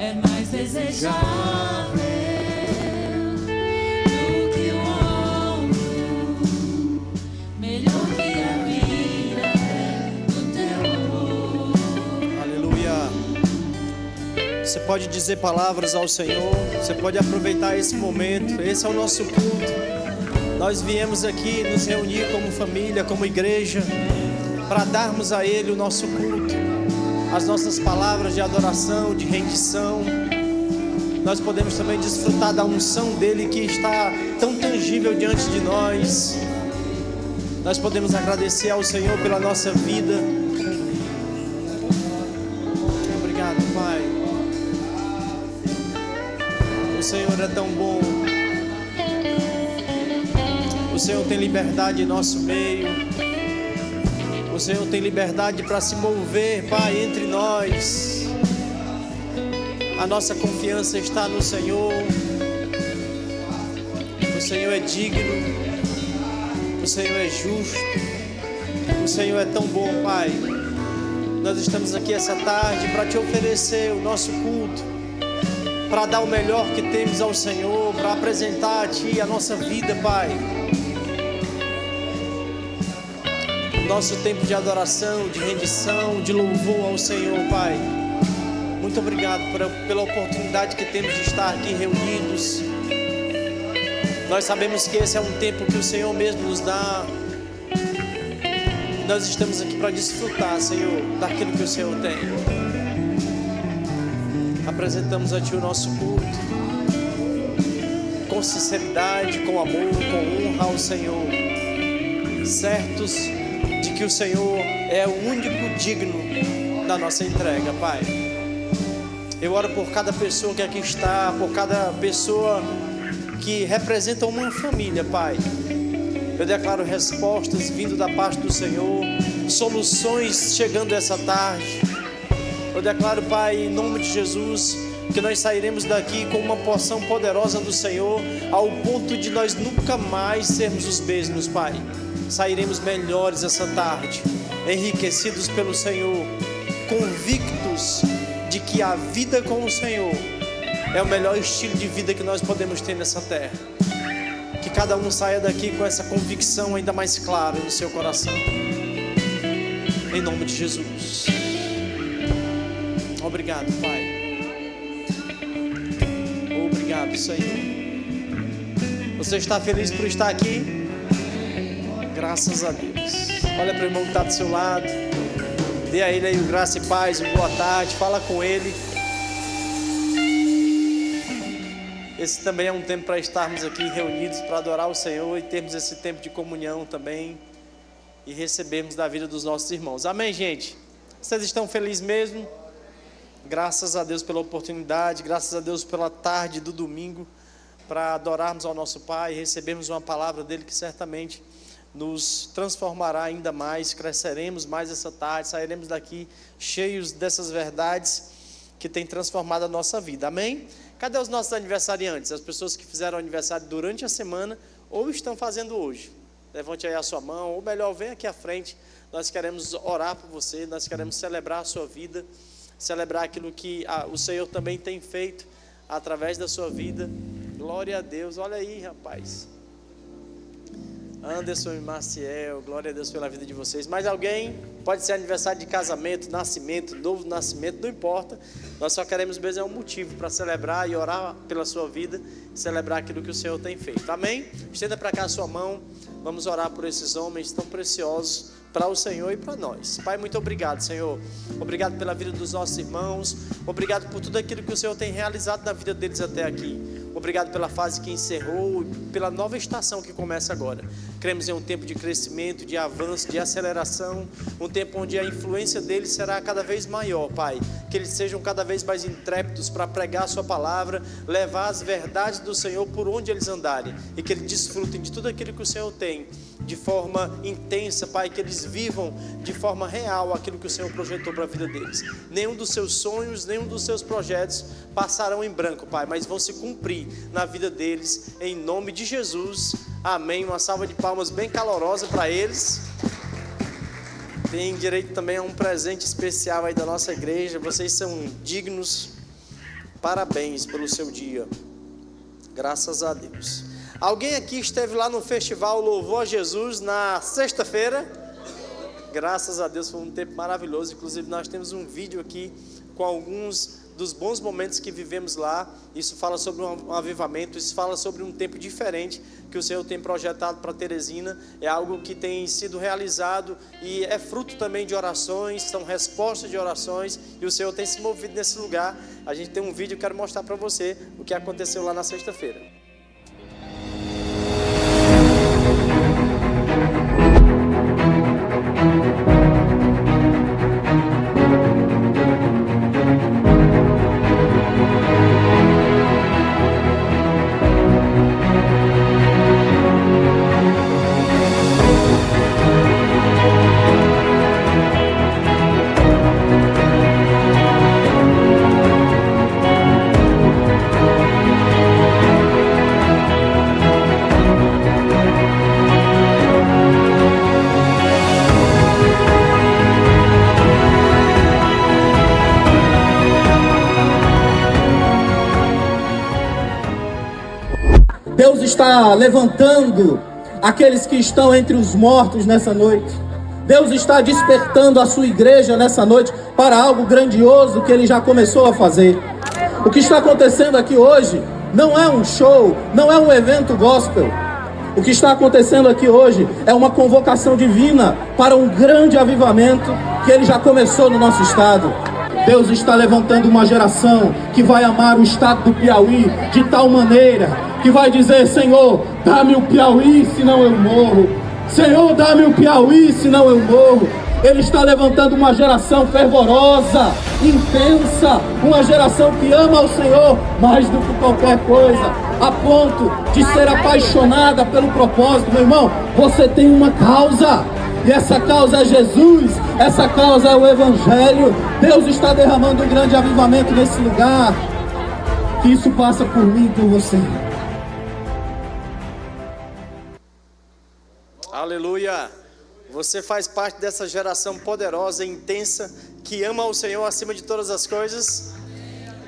é mais desejável do que o ouro, melhor que a vida é do teu amor. Aleluia. Você pode dizer palavras ao Senhor, você pode aproveitar esse momento. Esse é o nosso culto. Nós viemos aqui nos reunir como família, como igreja, para darmos a Ele o nosso culto, as nossas palavras de adoração, de rendição. Nós podemos também desfrutar da unção dEle que está tão tangível diante de nós. Nós podemos agradecer ao Senhor pela nossa vida. Obrigado, Pai. O Senhor é tão bom. O Senhor tem liberdade em nosso meio. O Senhor tem liberdade para se mover, Pai, entre nós. A nossa confiança está no Senhor. O Senhor é digno. O Senhor é justo. O Senhor é tão bom, Pai. Nós estamos aqui essa tarde para te oferecer o nosso culto, para dar o melhor que temos ao Senhor, para apresentar a Ti a nossa vida, Pai. Nosso tempo de adoração, de rendição, de louvor ao Senhor, Pai. Muito obrigado pela oportunidade que temos de estar aqui reunidos. Nós sabemos que esse é um tempo que o Senhor mesmo nos dá. Nós estamos aqui para desfrutar, Senhor, daquilo que o Senhor tem. Apresentamos a Ti o nosso culto, com sinceridade, com amor, com honra ao Senhor, certos de que o Senhor é o único digno da nossa entrega, Pai. Eu oro por cada pessoa que aqui está, por cada pessoa que representa uma família, Pai. Eu declaro respostas vindo da parte do Senhor, soluções chegando essa tarde. Eu declaro, Pai, em nome de Jesus, que nós sairemos daqui com uma porção poderosa do Senhor, ao ponto de nós nunca mais sermos os mesmos, Pai. Sairemos melhores essa tarde, enriquecidos pelo Senhor, convictos de que a vida com o Senhor é o melhor estilo de vida que nós podemos ter nessa terra. Que cada um saia daqui com essa convicção ainda mais clara no seu coração. Em nome de Jesus. Obrigado, Pai. Obrigado, Senhor. Você está feliz por estar aqui? Graças a Deus. Olha para o irmão que está do seu lado. Dê a ele aí o graça e paz, uma boa tarde. Fala com ele. Esse também é um tempo para estarmos aqui reunidos para adorar o Senhor e termos esse tempo de comunhão também e recebermos da vida dos nossos irmãos. Amém, gente? Vocês estão felizes mesmo? Graças a Deus pela oportunidade, graças a Deus pela tarde do domingo para adorarmos ao nosso Pai e recebermos uma palavra dele que certamente nos transformará ainda mais, cresceremos mais essa tarde, sairemos daqui cheios dessas verdades que têm transformado a nossa vida, amém? Cadê os nossos aniversariantes? As pessoas que fizeram aniversário durante a semana ou estão fazendo hoje? Levante aí a sua mão, ou melhor, vem aqui à frente. Nós queremos orar por você, nós queremos celebrar a sua vida, celebrar aquilo que o Senhor também tem feito através da sua vida. Glória a Deus, olha aí, rapaz. Anderson e Maciel, glória a Deus pela vida de vocês. Mais alguém? Pode ser aniversário de casamento, nascimento, novo nascimento, não importa. Nós só queremos mesmo um motivo para celebrar e orar pela sua vida, celebrar aquilo que o Senhor tem feito, amém? Estenda para cá a sua mão, vamos orar por esses homens tão preciosos para o Senhor e para nós. Pai, muito obrigado, Senhor. Obrigado pela vida dos nossos irmãos. Obrigado por tudo aquilo que o Senhor tem realizado na vida deles até aqui. Obrigado pela fase que encerrou e pela nova estação que começa agora. Cremos em um tempo de crescimento, de avanço, de aceleração, um tempo onde a influência deles será cada vez maior, Pai. Que eles sejam cada vez mais intrépidos para pregar a sua palavra, levar as verdades do Senhor por onde eles andarem, e que eles desfrutem de tudo aquilo que o Senhor tem de forma intensa, Pai, que eles vivam de forma real aquilo que o Senhor projetou para a vida deles. Nenhum dos seus sonhos, nenhum dos seus projetos passarão em branco, Pai, mas vão se cumprir na vida deles, em nome de Jesus, amém. Uma salva de palmas bem calorosa para eles. Tem direito também a um presente especial aí da nossa igreja. Vocês são dignos Parabéns pelo seu dia. Graças a Deus. Alguém aqui esteve lá no festival Louvor a Jesus na sexta-feira? Graças a Deus, foi um tempo maravilhoso. Inclusive nós temos um vídeo aqui com alguns dos bons momentos que vivemos lá. Isso fala sobre um avivamento, isso fala sobre um tempo diferente que o Senhor tem projetado para Teresina. É algo que tem sido realizado e é fruto também de orações, são respostas de orações, e o Senhor tem se movido nesse lugar. A gente tem um vídeo, quero mostrar para você o que aconteceu lá na sexta-feira. Deus está levantando aqueles que estão entre os mortos nessa noite. Deus está despertando a sua igreja nessa noite para algo grandioso que Ele já começou a fazer. O que está acontecendo aqui hoje não é um show, não é um evento gospel. O que está acontecendo aqui hoje é uma convocação divina para um grande avivamento que Ele já começou no nosso estado. Deus está levantando uma geração que vai amar o estado do Piauí de tal maneira que vai dizer: Senhor, dá-me o Piauí, senão eu morro. Senhor, dá-me o Piauí, senão eu morro. Ele está levantando uma geração fervorosa, intensa, uma geração que ama o Senhor mais do que qualquer coisa, a ponto de ser apaixonada pelo propósito. Meu irmão, você tem uma causa, e essa causa é Jesus, essa causa é o Evangelho. Deus está derramando um grande avivamento nesse lugar, que isso passa por mim e por você. Aleluia! Você faz parte dessa geração poderosa e intensa que ama o Senhor acima de todas as coisas.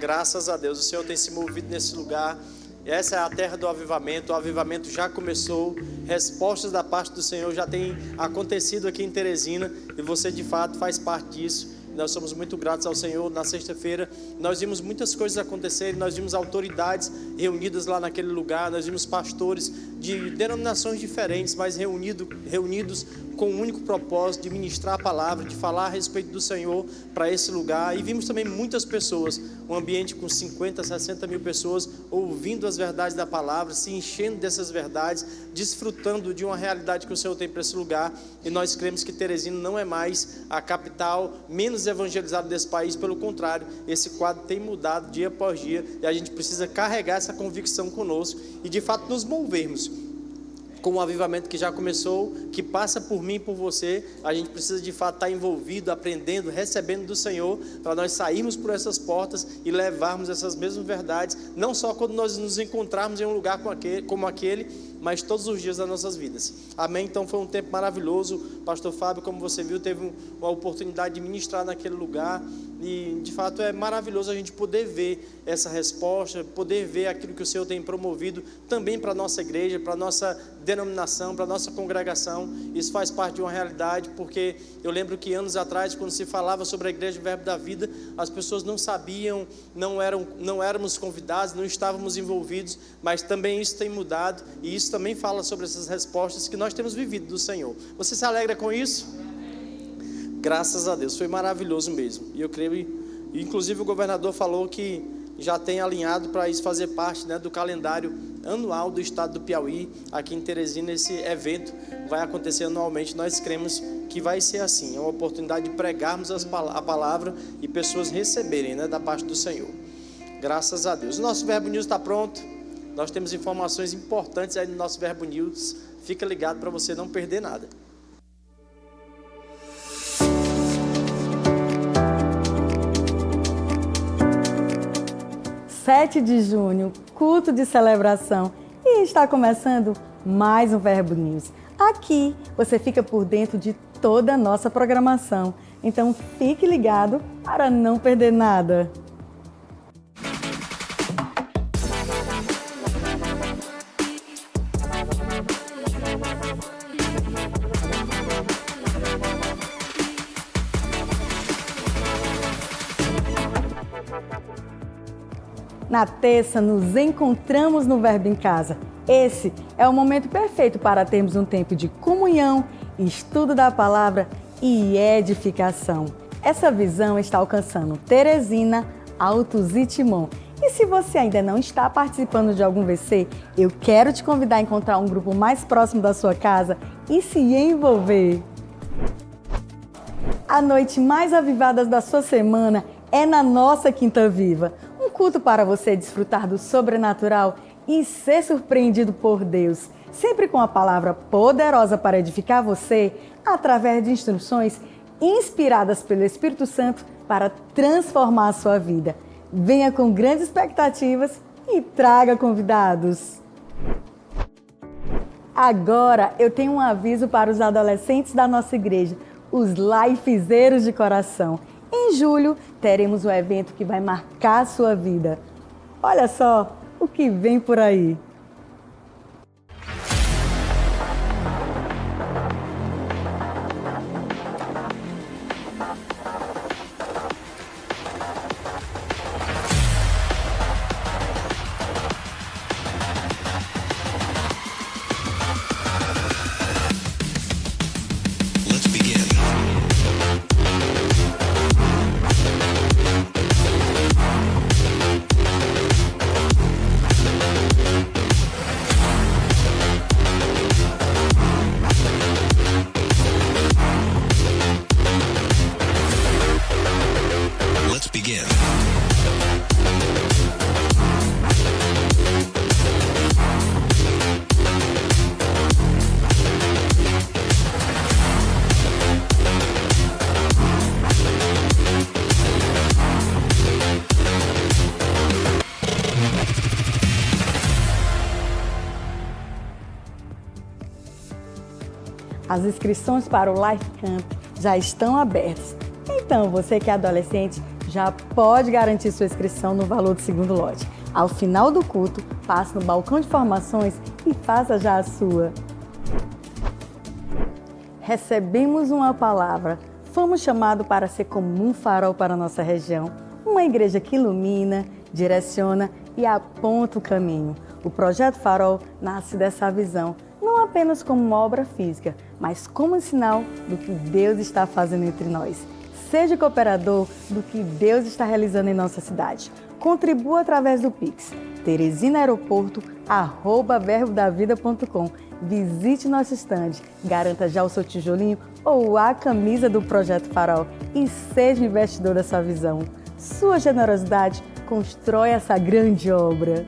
Graças a Deus, o Senhor tem se movido nesse lugar. Essa é a terra do avivamento. O avivamento já começou. Respostas da parte do Senhor já têm acontecido aqui em Teresina, e você de fato faz parte disso. Nós somos muito gratos ao Senhor. Na sexta-feira nós vimos muitas coisas acontecerem. Nós vimos autoridades reunidas lá naquele lugar. Nós vimos pastores de denominações diferentes, mas reunidos com o único propósito de ministrar a palavra, de falar a respeito do Senhor para esse lugar. E vimos também muitas pessoas, um ambiente com 50, 60 mil pessoas ouvindo as verdades da palavra, se enchendo dessas verdades, desfrutando de uma realidade que o Senhor tem para esse lugar. E nós cremos que Teresina não é mais a capital menos evangelizada desse país. Pelo contrário, esse quadro tem mudado dia após dia, e a gente precisa carregar essa convicção conosco e de fato nos movermos com o avivamento que já começou, que passa por mim e por você. A gente precisa de fato estar envolvido, aprendendo, recebendo do Senhor, para nós sairmos por essas portas e levarmos essas mesmas verdades, não só quando nós nos encontrarmos em um lugar como aquele, mas todos os dias das nossas vidas. Amém? Então foi um tempo maravilhoso. Pastor Fábio, como você viu, teve uma oportunidade de ministrar naquele lugar, e de fato é maravilhoso a gente poder ver essa resposta, poder ver aquilo que o Senhor tem promovido também para a nossa igreja, para a nossa denominação, para a nossa congregação. Isso faz parte de uma realidade, porque eu lembro que anos atrás, quando se falava sobre a Igreja Verbo da Vida, as pessoas não sabiam, não éramos convidados, não estávamos envolvidos, mas também isso tem mudado, e isso também fala sobre essas respostas que nós temos vivido do Senhor. Você se alegra com isso? Graças a Deus, foi maravilhoso mesmo. E eu creio, inclusive o governador falou que já tem alinhado para isso fazer parte, né, do calendário anual do estado do Piauí. Aqui em Teresina esse evento vai acontecer anualmente. Nós cremos que vai ser assim, é uma oportunidade de pregarmos a palavra e pessoas receberem, né, da parte do Senhor. Graças a Deus. O nosso Verbo News está pronto. Nós temos informações importantes aí no nosso Verbo News. Fica ligado para você não perder nada. 7 de junho, culto de celebração, e está começando mais um Verbo News. Aqui você fica por dentro de toda a nossa programação, então fique ligado para não perder nada. Na terça, nos encontramos no Verbo em Casa. Esse é o momento perfeito para termos um tempo de comunhão, estudo da palavra e edificação. Essa visão está alcançando Teresina, Altos e Timon. E se você ainda não está participando de algum VC, eu quero te convidar a encontrar um grupo mais próximo da sua casa e se envolver. A noite mais avivada da sua semana é na nossa Quinta Viva. Um culto para você desfrutar do sobrenatural e ser surpreendido por Deus. Sempre com a palavra poderosa para edificar você, através de instruções inspiradas pelo Espírito Santo para transformar a sua vida. Venha com grandes expectativas e traga convidados. Agora eu tenho um aviso para os adolescentes da nossa igreja, os Lifezeiros de coração. Em julho teremos um evento que vai marcar a sua vida. Olha só o que vem por aí. As inscrições para o Life Camp já estão abertas. Então, você que é adolescente já pode garantir sua inscrição no valor do segundo lote. Ao final do culto, passe no balcão de formações e faça já a sua. Recebemos uma palavra. Fomos chamados para ser como um farol para a nossa região. Uma igreja que ilumina, direciona e aponta o caminho. O Projeto Farol nasce dessa visão, não apenas como uma obra física, mas como um sinal do que Deus está fazendo entre nós. Seja cooperador do que Deus está realizando em nossa cidade. Contribua através do Pix, teresinaeroporto@verbodavida.com. Visite nosso estande, garanta já o seu tijolinho ou a camisa do Projeto Farol e seja investidor dessa visão. Sua generosidade constrói essa grande obra.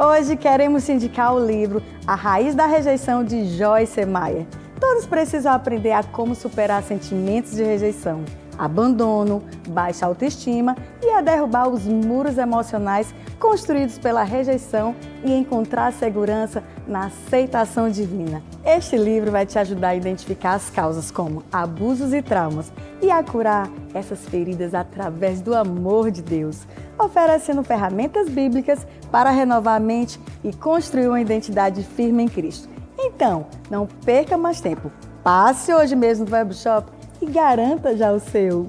Hoje queremos te indicar o livro A Raiz da Rejeição, de Joyce Meyer. Todos precisam aprender a como superar sentimentos de rejeição, abandono, baixa autoestima e a derrubar os muros emocionais construídos pela rejeição e encontrar segurança na aceitação divina. Este livro vai te ajudar a identificar as causas como abusos e traumas e a curar essas feridas através do amor de Deus, oferecendo ferramentas bíblicas para renovar a mente e construir uma identidade firme em Cristo. Então, não perca mais tempo. Passe hoje mesmo no Verbo Shop e garanta já o seu.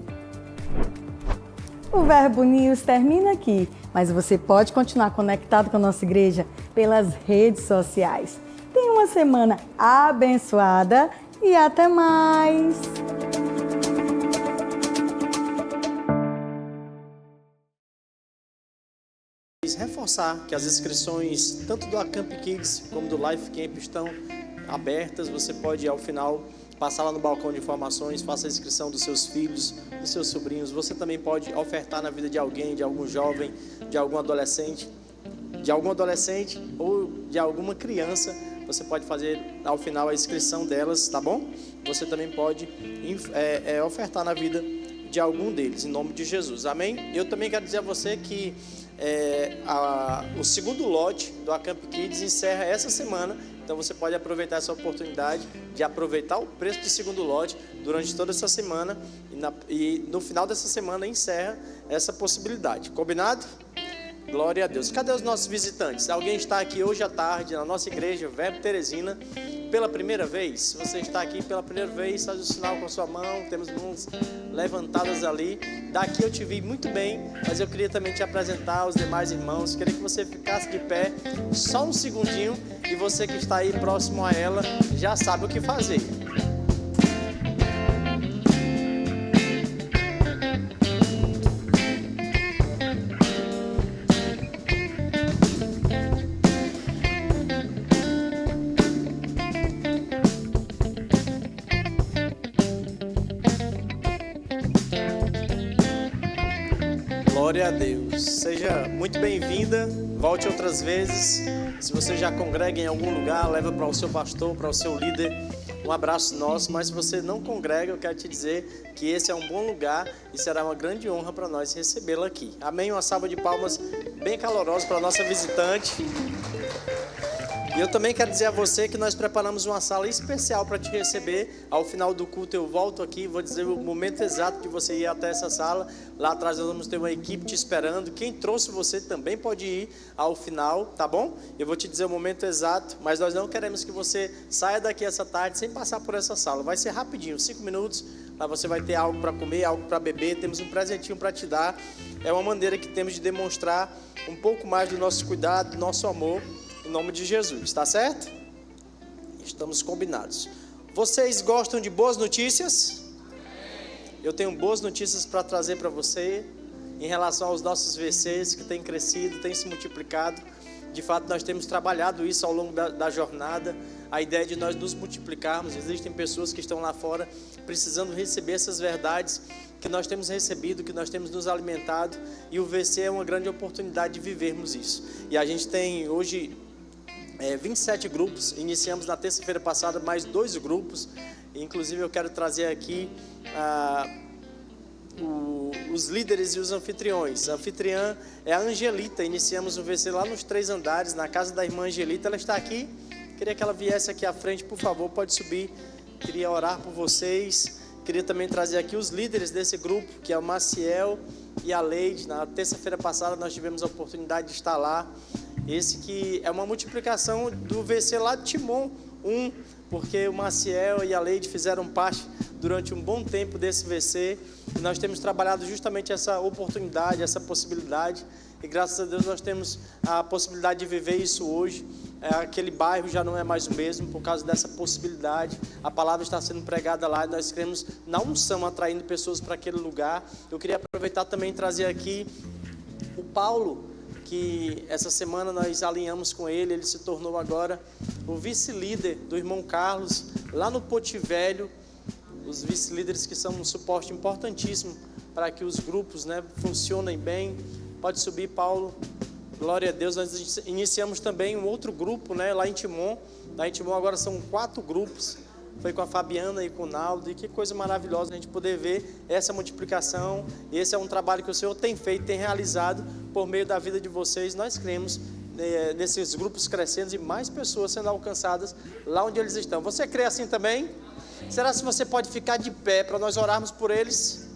O Verbo News termina aqui, mas você pode continuar conectado com a nossa igreja pelas redes sociais. Tenha uma semana abençoada e até mais! Reforçar que as inscrições tanto do Acamp Kids como do Life Camp estão abertas. Você pode, ao final, passar lá no balcão de informações, faça a inscrição dos seus filhos, dos seus sobrinhos. Você também pode ofertar na vida de alguém, de algum jovem, de algum adolescente ou de alguma criança. Você pode fazer, ao final, a inscrição delas, tá bom? Você também pode ofertar na vida de algum deles, em nome de Jesus, amém? Eu também quero dizer a você que o segundo lote do Acamp Kids encerra essa semana, então você pode aproveitar essa oportunidade de aproveitar o preço de segundo lote durante toda essa semana e no final dessa semana encerra essa possibilidade, combinado? Glória a Deus. Cadê os nossos visitantes? Alguém está aqui hoje à tarde na nossa igreja, Verbo Teresina, pela primeira vez, se você está aqui pela primeira vez, faz o sinal com a sua mão, temos mãos levantadas ali. Daqui eu te vi muito bem, mas eu queria também te apresentar aos demais irmãos. Queria que você ficasse de pé só um segundinho, e você que está aí próximo a ela já sabe o que fazer. Glória a Deus. Seja muito bem-vinda. Volte outras vezes. Se você já congrega em algum lugar, leva para o seu pastor, para o seu líder, um abraço nosso. Mas se você não congrega, eu quero te dizer que esse é um bom lugar e será uma grande honra para nós recebê-la aqui. Amém? Uma salva de palmas bem calorosa para a nossa visitante. E eu também quero dizer a você que nós preparamos uma sala especial para te receber. Ao final do culto eu volto aqui, vou dizer o momento exato de você ir até essa sala. Lá atrás nós vamos ter uma equipe te esperando. Quem trouxe você também pode ir ao final, tá bom? Eu vou te dizer o momento exato, mas nós não queremos que você saia daqui essa tarde sem passar por essa sala. Vai ser rapidinho, 5 minutos. Lá você vai ter algo para comer, algo para beber. Temos um presentinho para te dar. É uma maneira que temos de demonstrar um pouco mais do nosso cuidado, do nosso amor. Em nome de Jesus, tá certo? Estamos combinados. Vocês gostam de boas notícias? Eu tenho boas notícias para trazer para você em relação aos nossos VCs que têm crescido, têm se multiplicado. De fato, nós temos trabalhado isso ao longo da jornada. A ideia de nós nos multiplicarmos. Existem pessoas que estão lá fora precisando receber essas verdades que nós temos recebido, que nós temos nos alimentado. E o VC é uma grande oportunidade de vivermos isso. E a gente tem hoje 27 grupos. Iniciamos na terça-feira passada mais 2 grupos. Inclusive eu quero trazer aqui os líderes e os anfitriões. A anfitriã é a Angelita. Iniciamos o VC lá nos 3 andares, na casa da irmã Angelita. Ela está aqui. Queria que ela viesse aqui à frente, por favor, pode subir. Queria orar por vocês. Queria também trazer aqui os líderes desse grupo, que é o Maciel e a Leide. Na terça-feira passada nós tivemos a oportunidade de estar lá. Esse que é uma multiplicação do VC lá de Timon 1, porque o Maciel e a Leide fizeram parte durante um bom tempo desse VC. E nós temos trabalhado justamente essa oportunidade, essa possibilidade. E graças a Deus nós temos a possibilidade de viver isso hoje. Aquele bairro já não é mais o mesmo por causa dessa possibilidade. A palavra está sendo pregada lá e nós queremos, na unção, atraindo pessoas para aquele lugar. Eu queria aproveitar também e trazer aqui o Paulo, que essa semana nós alinhamos com ele. Ele se tornou agora o vice-líder do irmão Carlos, lá no Poti Velho. Os vice-líderes que são um suporte importantíssimo para que os grupos, funcionem bem. Pode subir, Paulo. Glória a Deus. Nós iniciamos também um outro grupo, lá em Timon. Lá em Timon agora são 4 grupos. Foi com a Fabiana e com o Naldo. E que coisa maravilhosa a gente poder ver essa multiplicação. Esse é um trabalho que o Senhor tem feito, tem realizado por meio da vida de vocês. Nós cremos nesses grupos crescendo e mais pessoas sendo alcançadas lá onde eles estão. Você crê assim também? Será que você pode ficar de pé para nós orarmos por eles?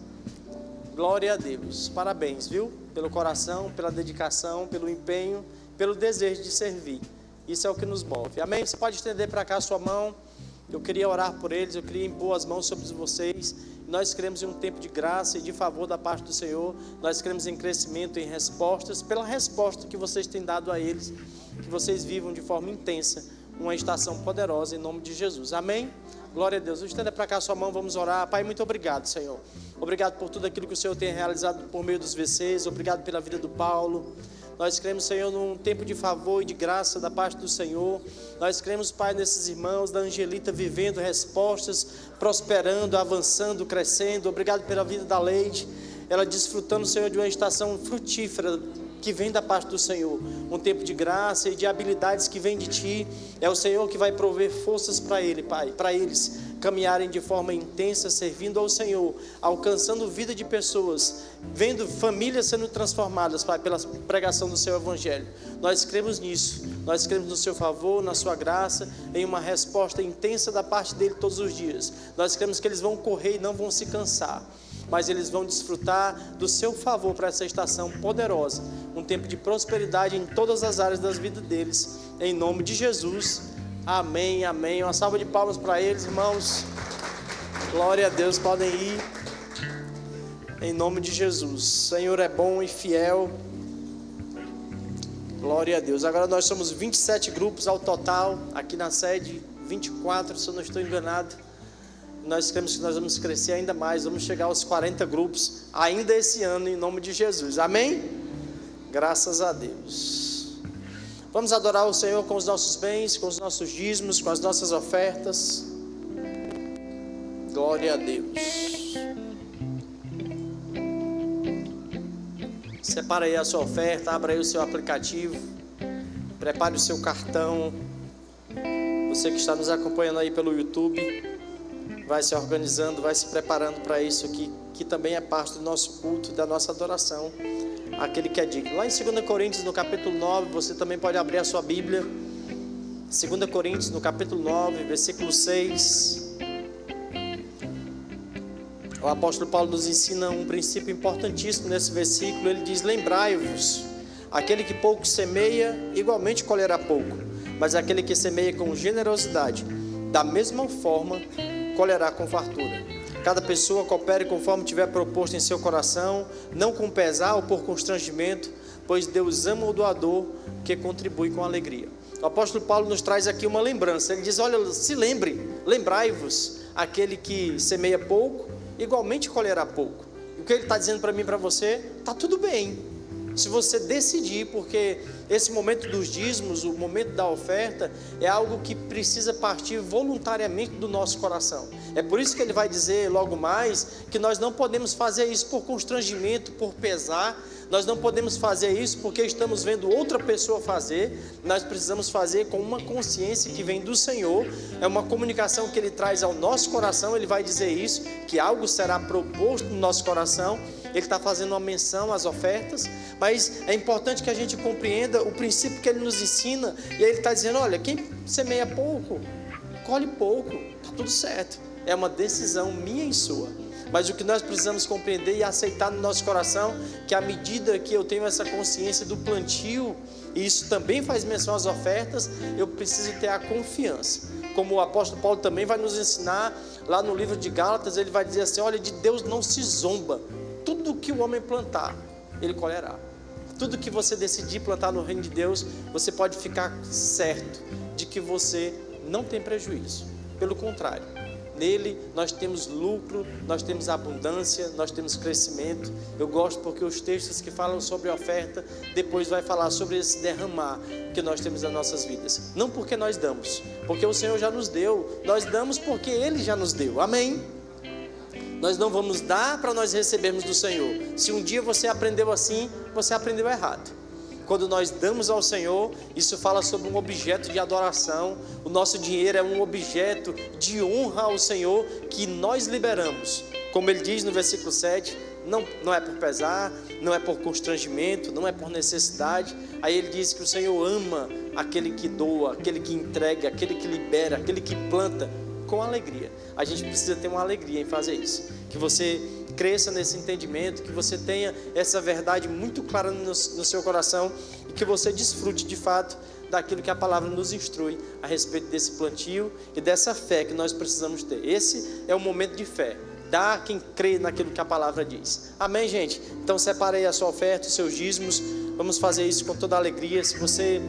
Glória a Deus. Parabéns, viu? Pelo coração, pela dedicação, pelo empenho, pelo desejo de servir. Isso é o que nos move. Amém? Você pode estender para cá a sua mão. Eu queria orar por eles, eu queria impor as mãos sobre vocês. Nós queremos em um tempo de graça e de favor da parte do Senhor. Nós queremos em crescimento, em respostas, pela resposta que vocês têm dado a eles. Que vocês vivam de forma intensa uma estação poderosa em nome de Jesus. Amém? Glória a Deus. Estenda para cá a sua mão, vamos orar. Pai, muito obrigado, Senhor. Obrigado por tudo aquilo que o Senhor tem realizado por meio dos VCs. Obrigado pela vida do Paulo. Nós cremos, Senhor, num tempo de favor e de graça da parte do Senhor. Nós cremos, Pai, nesses irmãos da Angelita vivendo respostas, prosperando, avançando, crescendo. Obrigado pela vida da Leide. Ela desfrutando, Senhor, de uma estação frutífera que vem da parte do Senhor. Um tempo de graça e de habilidades que vem de Ti. É o Senhor que vai prover forças para ele, Pai, para eles caminharem de forma intensa, servindo ao Senhor, alcançando vida de pessoas, vendo famílias sendo transformadas, Pai, pela pregação do Seu Evangelho. Nós cremos nisso, nós cremos no Seu favor, na Sua graça, em uma resposta intensa da parte dele todos os dias. Nós cremos que eles vão correr e não vão se cansar, mas eles vão desfrutar do Seu favor para essa estação poderosa, um tempo de prosperidade em todas as áreas das vidas deles, em nome de Jesus. Amém, amém. Uma salva de palmas para eles, irmãos. Glória a Deus, podem ir. Em nome de Jesus. Senhor é bom e fiel. Glória a Deus. Agora nós somos 27 grupos ao total, aqui na sede, 24, se eu não estou enganado. Nós cremos que nós vamos crescer ainda mais, vamos chegar aos 40 grupos ainda esse ano, em nome de Jesus. Amém? Graças a Deus. Vamos adorar o Senhor com os nossos bens, com os nossos dízimos, com as nossas ofertas. Glória a Deus. Separa aí a sua oferta, abra aí o seu aplicativo, prepare o seu cartão. Você que está nos acompanhando aí pelo YouTube, vai se organizando, vai se preparando para isso aqui, que também é parte do nosso culto, da nossa adoração, aquele que é digno. Lá em 2 Coríntios, no capítulo 9, você também pode abrir a sua Bíblia. 2 Coríntios, no capítulo 9, versículo 6. O apóstolo Paulo nos ensina um princípio importantíssimo nesse versículo. Ele diz: lembrai-vos, aquele que pouco semeia, igualmente colherá pouco, mas aquele que semeia com generosidade, da mesma forma, colherá com fartura. Cada pessoa coopere conforme tiver proposto em seu coração, não com pesar ou por constrangimento, pois Deus ama o doador que contribui com alegria. O apóstolo Paulo nos traz aqui uma lembrança. Ele diz: olha, se lembre, lembrai-vos, aquele que semeia pouco, igualmente colherá pouco. E o que ele está dizendo para mim e para você? Está tudo bem, se você decidir, porque esse momento dos dízimos, o momento da oferta, é algo que precisa partir voluntariamente do nosso coração. É por isso que ele vai dizer logo mais, que nós não podemos fazer isso por constrangimento, por pesar. Nós não podemos fazer isso porque estamos vendo outra pessoa fazer. Nós precisamos fazer com uma consciência que vem do Senhor. É uma comunicação que Ele traz ao nosso coração. Ele vai dizer isso, que algo será proposto no nosso coração. Ele está fazendo uma menção às ofertas, mas é importante que a gente compreenda o princípio que Ele nos ensina. E aí Ele está dizendo: olha, quem semeia pouco, colhe pouco, está tudo certo. É uma decisão minha e sua. Mas o que nós precisamos compreender e aceitar no nosso coração, que à medida que eu tenho essa consciência do plantio, e isso também faz menção às ofertas, eu preciso ter a confiança. Como o apóstolo Paulo também vai nos ensinar, lá no livro de Gálatas, ele vai dizer assim: olha, de Deus não se zomba. Tudo que o homem plantar, ele colherá. Tudo que você decidir plantar no reino de Deus, você pode ficar certo de que você não tem prejuízo. Pelo contrário, nele nós temos lucro, nós temos abundância, nós temos crescimento. Eu gosto porque os textos que falam sobre oferta, depois vai falar sobre esse derramar que nós temos nas nossas vidas. Não porque nós damos, porque o Senhor já nos deu. Nós damos porque Ele já nos deu. Amém? Nós não vamos dar para nós recebermos do Senhor. Se um dia você aprendeu assim, você aprendeu errado. Quando nós damos ao Senhor, isso fala sobre um objeto de adoração. O nosso dinheiro é um objeto de honra ao Senhor que nós liberamos. Como ele diz no versículo 7, não é por pesar, não é por constrangimento, não é por necessidade. Aí ele diz que o Senhor ama aquele que doa, aquele que entrega, aquele que libera, aquele que planta com alegria. A gente precisa ter uma alegria em fazer isso. Que você cresça nesse entendimento, que você tenha essa verdade muito clara no seu coração e que você desfrute de fato daquilo que a palavra nos instrui a respeito desse plantio e dessa fé que nós precisamos ter. Esse é o momento de fé. Dá quem crê naquilo que a palavra diz. Amém, gente? Então separe aí a sua oferta, os seus dízimos. Vamos fazer isso com toda alegria. Se você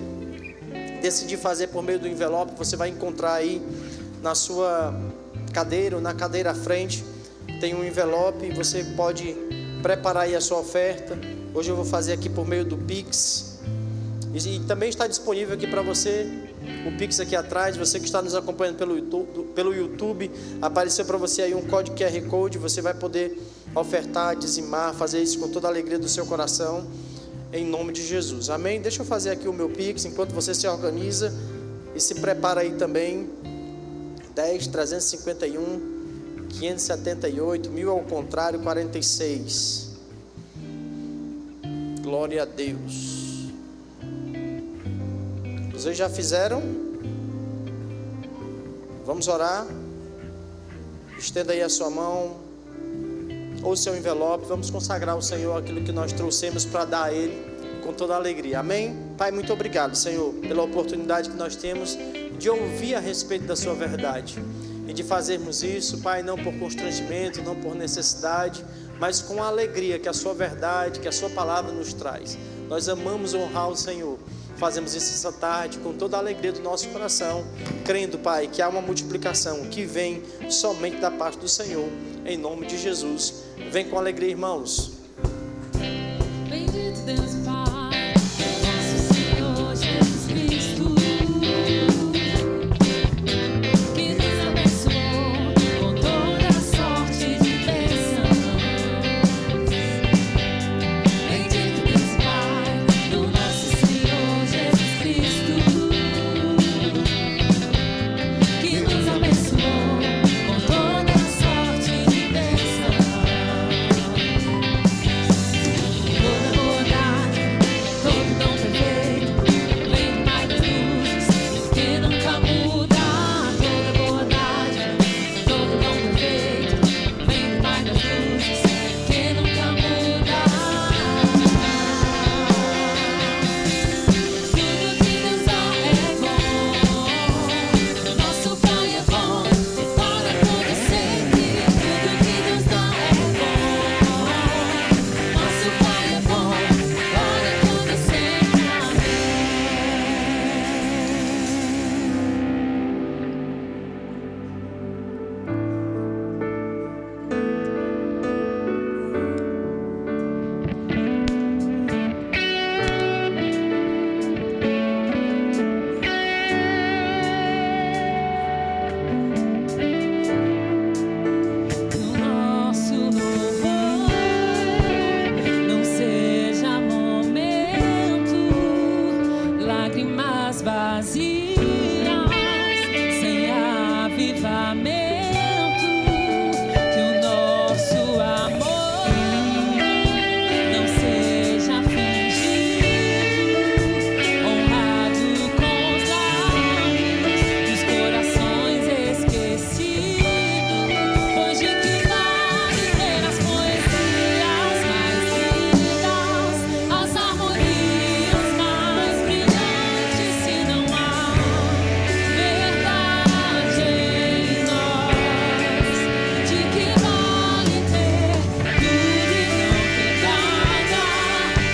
decidir fazer por meio do envelope, você vai encontrar aí na sua cadeira ou na cadeira à frente, tem um envelope, você pode preparar aí a sua oferta. Hoje eu vou fazer aqui por meio do Pix, e também está disponível aqui para você o Pix aqui atrás. Você que está nos acompanhando pelo YouTube, apareceu para você aí um código QR Code, você vai poder ofertar, dizimar, fazer isso com toda a alegria do seu coração, em nome de Jesus, amém? Deixa eu fazer aqui o meu Pix, enquanto você se organiza e se prepara aí também. 10, 351, 578, 1000 ao contrário, 46. Glória a Deus. Vocês já fizeram? Vamos orar. Estenda aí a sua mão ou o seu envelope. Vamos consagrar ao Senhor aquilo que nós trouxemos para dar a Ele com toda a alegria. Amém? Pai, muito obrigado, Senhor, pela oportunidade que nós temos de ouvir a respeito da sua verdade e de fazermos isso, Pai, não por constrangimento, não por necessidade, mas com a alegria que a sua verdade, que a sua palavra nos traz. Nós amamos honrar o Senhor. Fazemos isso essa tarde com toda a alegria do nosso coração, crendo, Pai, que há uma multiplicação que vem somente da parte do Senhor, em nome de Jesus. Vem com alegria, irmãos. Bendito Deus Pai, nosso Senhor Jesus Cristo, que nos abençoou com toda sorte de bênção. Bendito Deus Pai, do nosso Senhor Jesus Cristo, que nos abençoou com toda sorte de bênção. Toda bondade, todo dom perfeito, vem do Pai das luzes, que nunca muda. Toda bondade, todo dom perfeito, vem do Pai das luzes, que nunca muda. Tudo que Deus dá é bom, nosso Pai é bom, e para todo sempre. Tudo que Deus dá é bom, nosso Pai é bom, para todo sempre. Amém. Que o nosso louvor não seja momento, lágrimas vazias, sem avivamento. Que o nosso amor não seja fingido, honrado com os lábios, dos corações esquecidos. Hoje que vale ter as poesias mais lindas, as harmonias mais brilhantes, se não há verdade em nós. De que vale ter tudo e não ter nada?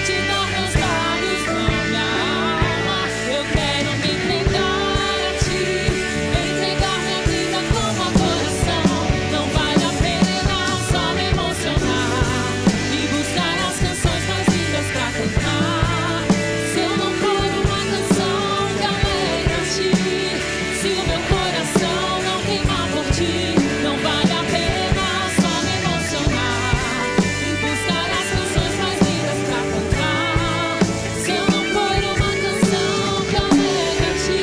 Te dar meus lábios, não minha alma. Eu quero me entregar a ti, entregar minha vida como adoração. Não vale a pena só me emocionar e buscar as canções mais lindas pra cantar. Se eu não for uma canção que alegra a ti, se o meu coração não queimar por ti, não vale a pena só me emocionar e buscar as canções mais lindas pra cantar. Se eu não for uma canção que alegra a ti,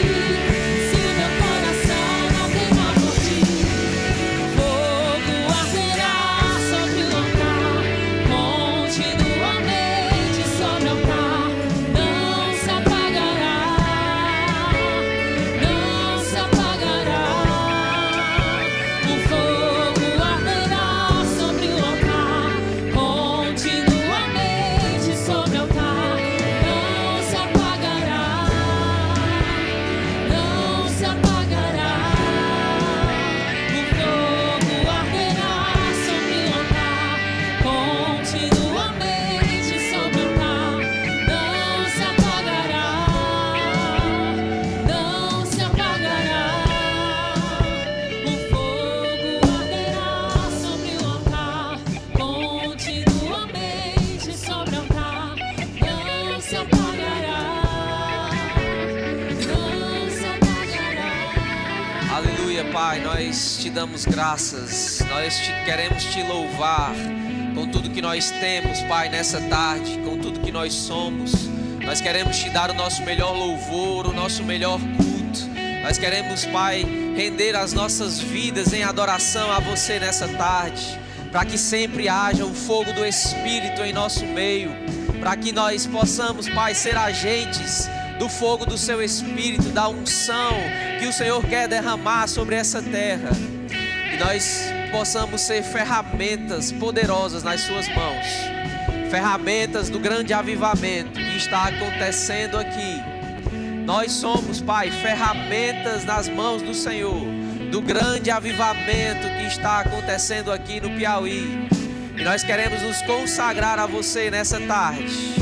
se o meu coração não queimar por ti, fogo arderá sobre o altar, continuamente sobre o altar, não se apagará, não se apagará. O fogo arderá sobre o altar, continuamente sobre o altar, não se apagará, não se apagará. O fogo arderá sobre o altar, continuamente sobre o altar, não se apagará, não se apagará. O fogo arderá sobre o altar, continuamente sobre o altar, não se apagará, não se apagará. Aleluia, Pai, nós te damos graças, queremos te louvar com tudo que nós temos, Pai, nessa tarde, com tudo que nós somos. Nós queremos te dar o nosso melhor louvor, o nosso melhor culto. Nós queremos, Pai, render as nossas vidas em adoração a você nessa tarde, para que sempre haja o fogo do Espírito em nosso meio, para que nós possamos, Pai, ser agentes do fogo do seu Espírito, da unção que o Senhor quer derramar sobre essa terra. Que nós possamos ser ferramentas poderosas nas suas mãos. ferramentas do grande avivamento que está acontecendo aqui. Nós somos, Pai, ferramentas nas mãos do Senhor, do grande avivamento que está acontecendo aqui no Piauí. E nós queremos nos consagrar a você nessa tarde.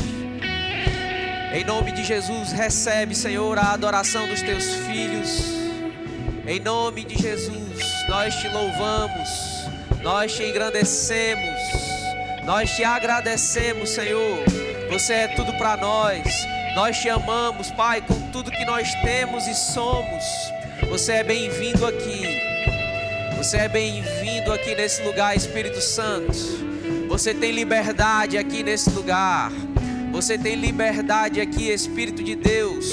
Em nome de Jesus, recebe, Senhor, a adoração dos teus filhos. Em nome de Jesus, nós te louvamos, nós te engrandecemos, nós te agradecemos, Senhor. Você é tudo para nós. Nós te amamos, Pai, com tudo que nós temos e somos. Você é bem-vindo aqui. Você é bem-vindo aqui nesse lugar, Espírito Santo. Você tem liberdade aqui nesse lugar. Você tem liberdade aqui, Espírito de Deus,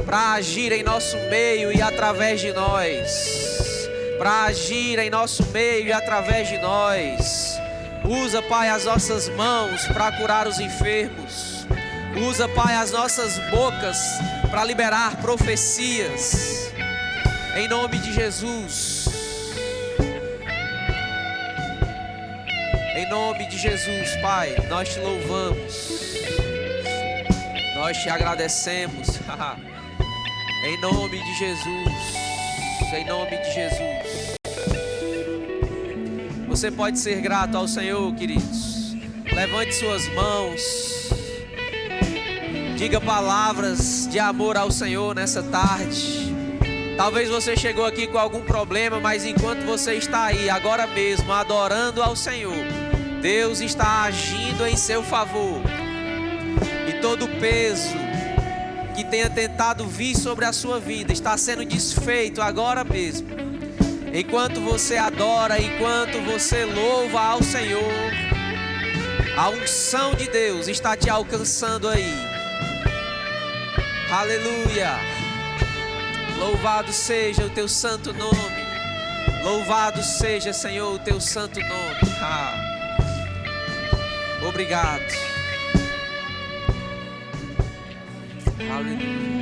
para agir em nosso meio e através de nós. Para agir em nosso meio e através de nós. Usa, Pai, as nossas mãos para curar os enfermos. Usa, Pai, as nossas bocas para liberar profecias. Em nome de Jesus. Em nome de Jesus, Pai, nós te louvamos. Nós te agradecemos. Em nome de Jesus. Em nome de Jesus. Você pode ser grato ao Senhor, queridos. Levante suas mãos. Diga palavras de amor ao Senhor nessa tarde. Talvez você chegou aqui com algum problema, mas enquanto você está aí, agora mesmo, adorando ao Senhor, Deus está agindo em seu favor. E todo peso que tenha tentado vir sobre a sua vida está sendo desfeito agora mesmo. Enquanto você adora, enquanto você louva ao Senhor, a unção de Deus está te alcançando aí. Aleluia. Louvado seja o teu santo nome. Louvado seja, Senhor, o teu santo nome. Obrigado. Aleluia.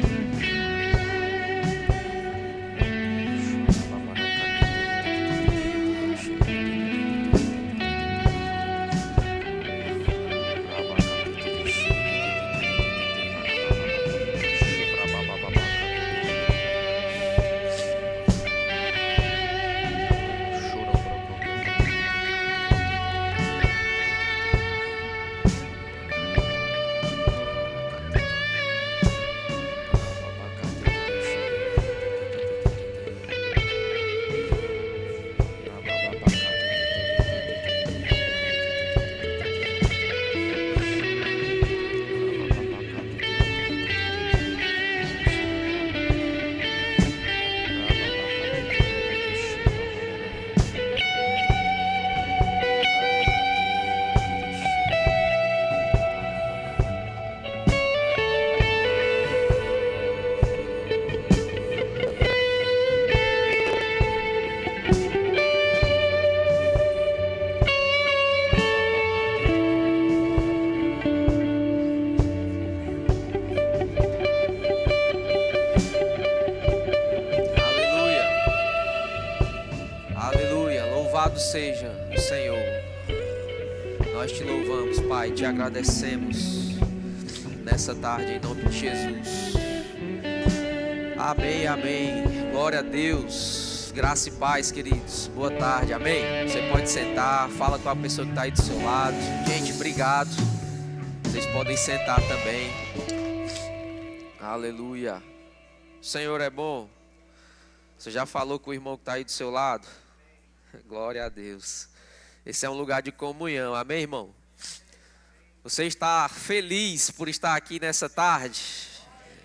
Louvado seja o Senhor. Nós te louvamos, Pai, te agradecemos nessa tarde em nome de Jesus. Amém, amém. Glória a Deus. Graça e paz, queridos. Boa tarde, amém. Você pode sentar, fala com a pessoa que está aí do seu lado. Gente, obrigado. Vocês podem sentar também. Aleluia. O Senhor é bom. Você já falou com o irmão que está aí do seu lado? Glória a Deus. Esse é um lugar de comunhão, amém, irmão? Você está feliz por estar aqui nessa tarde?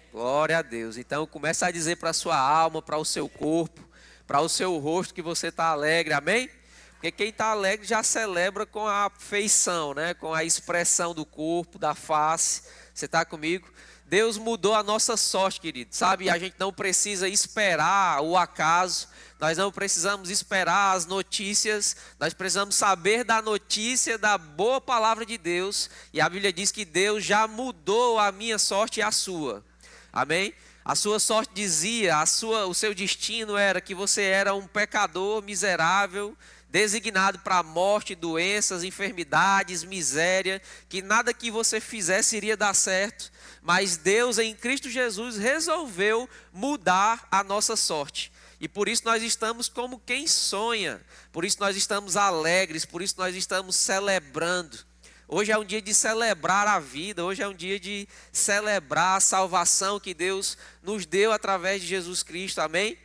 Glória a Deus. Então começa a dizer para a sua alma, para o seu corpo, para o seu rosto que você está alegre, amém? Porque quem está alegre já celebra com a feição, né? Com a expressão do corpo, da face. Você está comigo? Deus mudou a nossa sorte, querido. Sabe, a gente não precisa esperar o acaso. Nós não precisamos esperar as notícias. Nós precisamos saber da notícia, da boa palavra de Deus. E a Bíblia diz que Deus já mudou a minha sorte e a sua. Amém? A sua sorte dizia, o seu destino era que você era um pecador miserável, designado para morte, doenças, enfermidades, miséria, que nada que você fizesse iria dar certo, mas Deus em Cristo Jesus resolveu mudar a nossa sorte. E por isso nós estamos como quem sonha, por isso nós estamos alegres, por isso nós estamos celebrando. Hoje é um dia de celebrar a vida, hoje é um dia de celebrar a salvação que Deus nos deu através de Jesus Cristo, amém?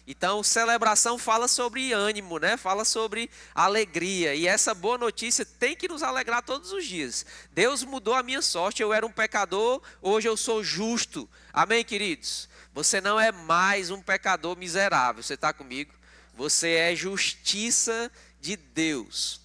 Então, celebração fala sobre ânimo, né? Fala sobre alegria, e essa boa notícia tem que nos alegrar todos os dias. Deus mudou a minha sorte, eu era um pecador, hoje eu sou justo, amém, queridos? Você não é mais um pecador miserável, você está comigo? Você é justiça de Deus.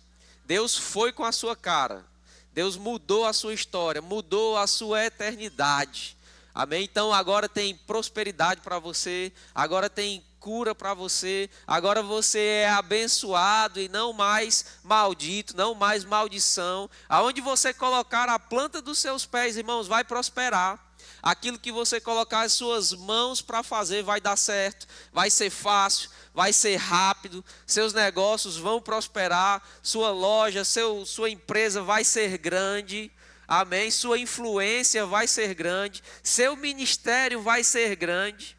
Deus foi com a sua cara. Deus mudou a sua história, mudou a sua eternidade. Amém? Então agora tem prosperidade para você, agora tem cura para você, agora você é abençoado e não mais maldito, não mais maldição. Aonde você colocar a planta dos seus pés, irmãos, vai prosperar. Aquilo que você colocar as suas mãos para fazer vai dar certo, vai ser fácil, vai ser rápido, seus negócios vão prosperar, sua loja, sua empresa vai ser grande, amém? Sua influência vai ser grande, seu ministério vai ser grande,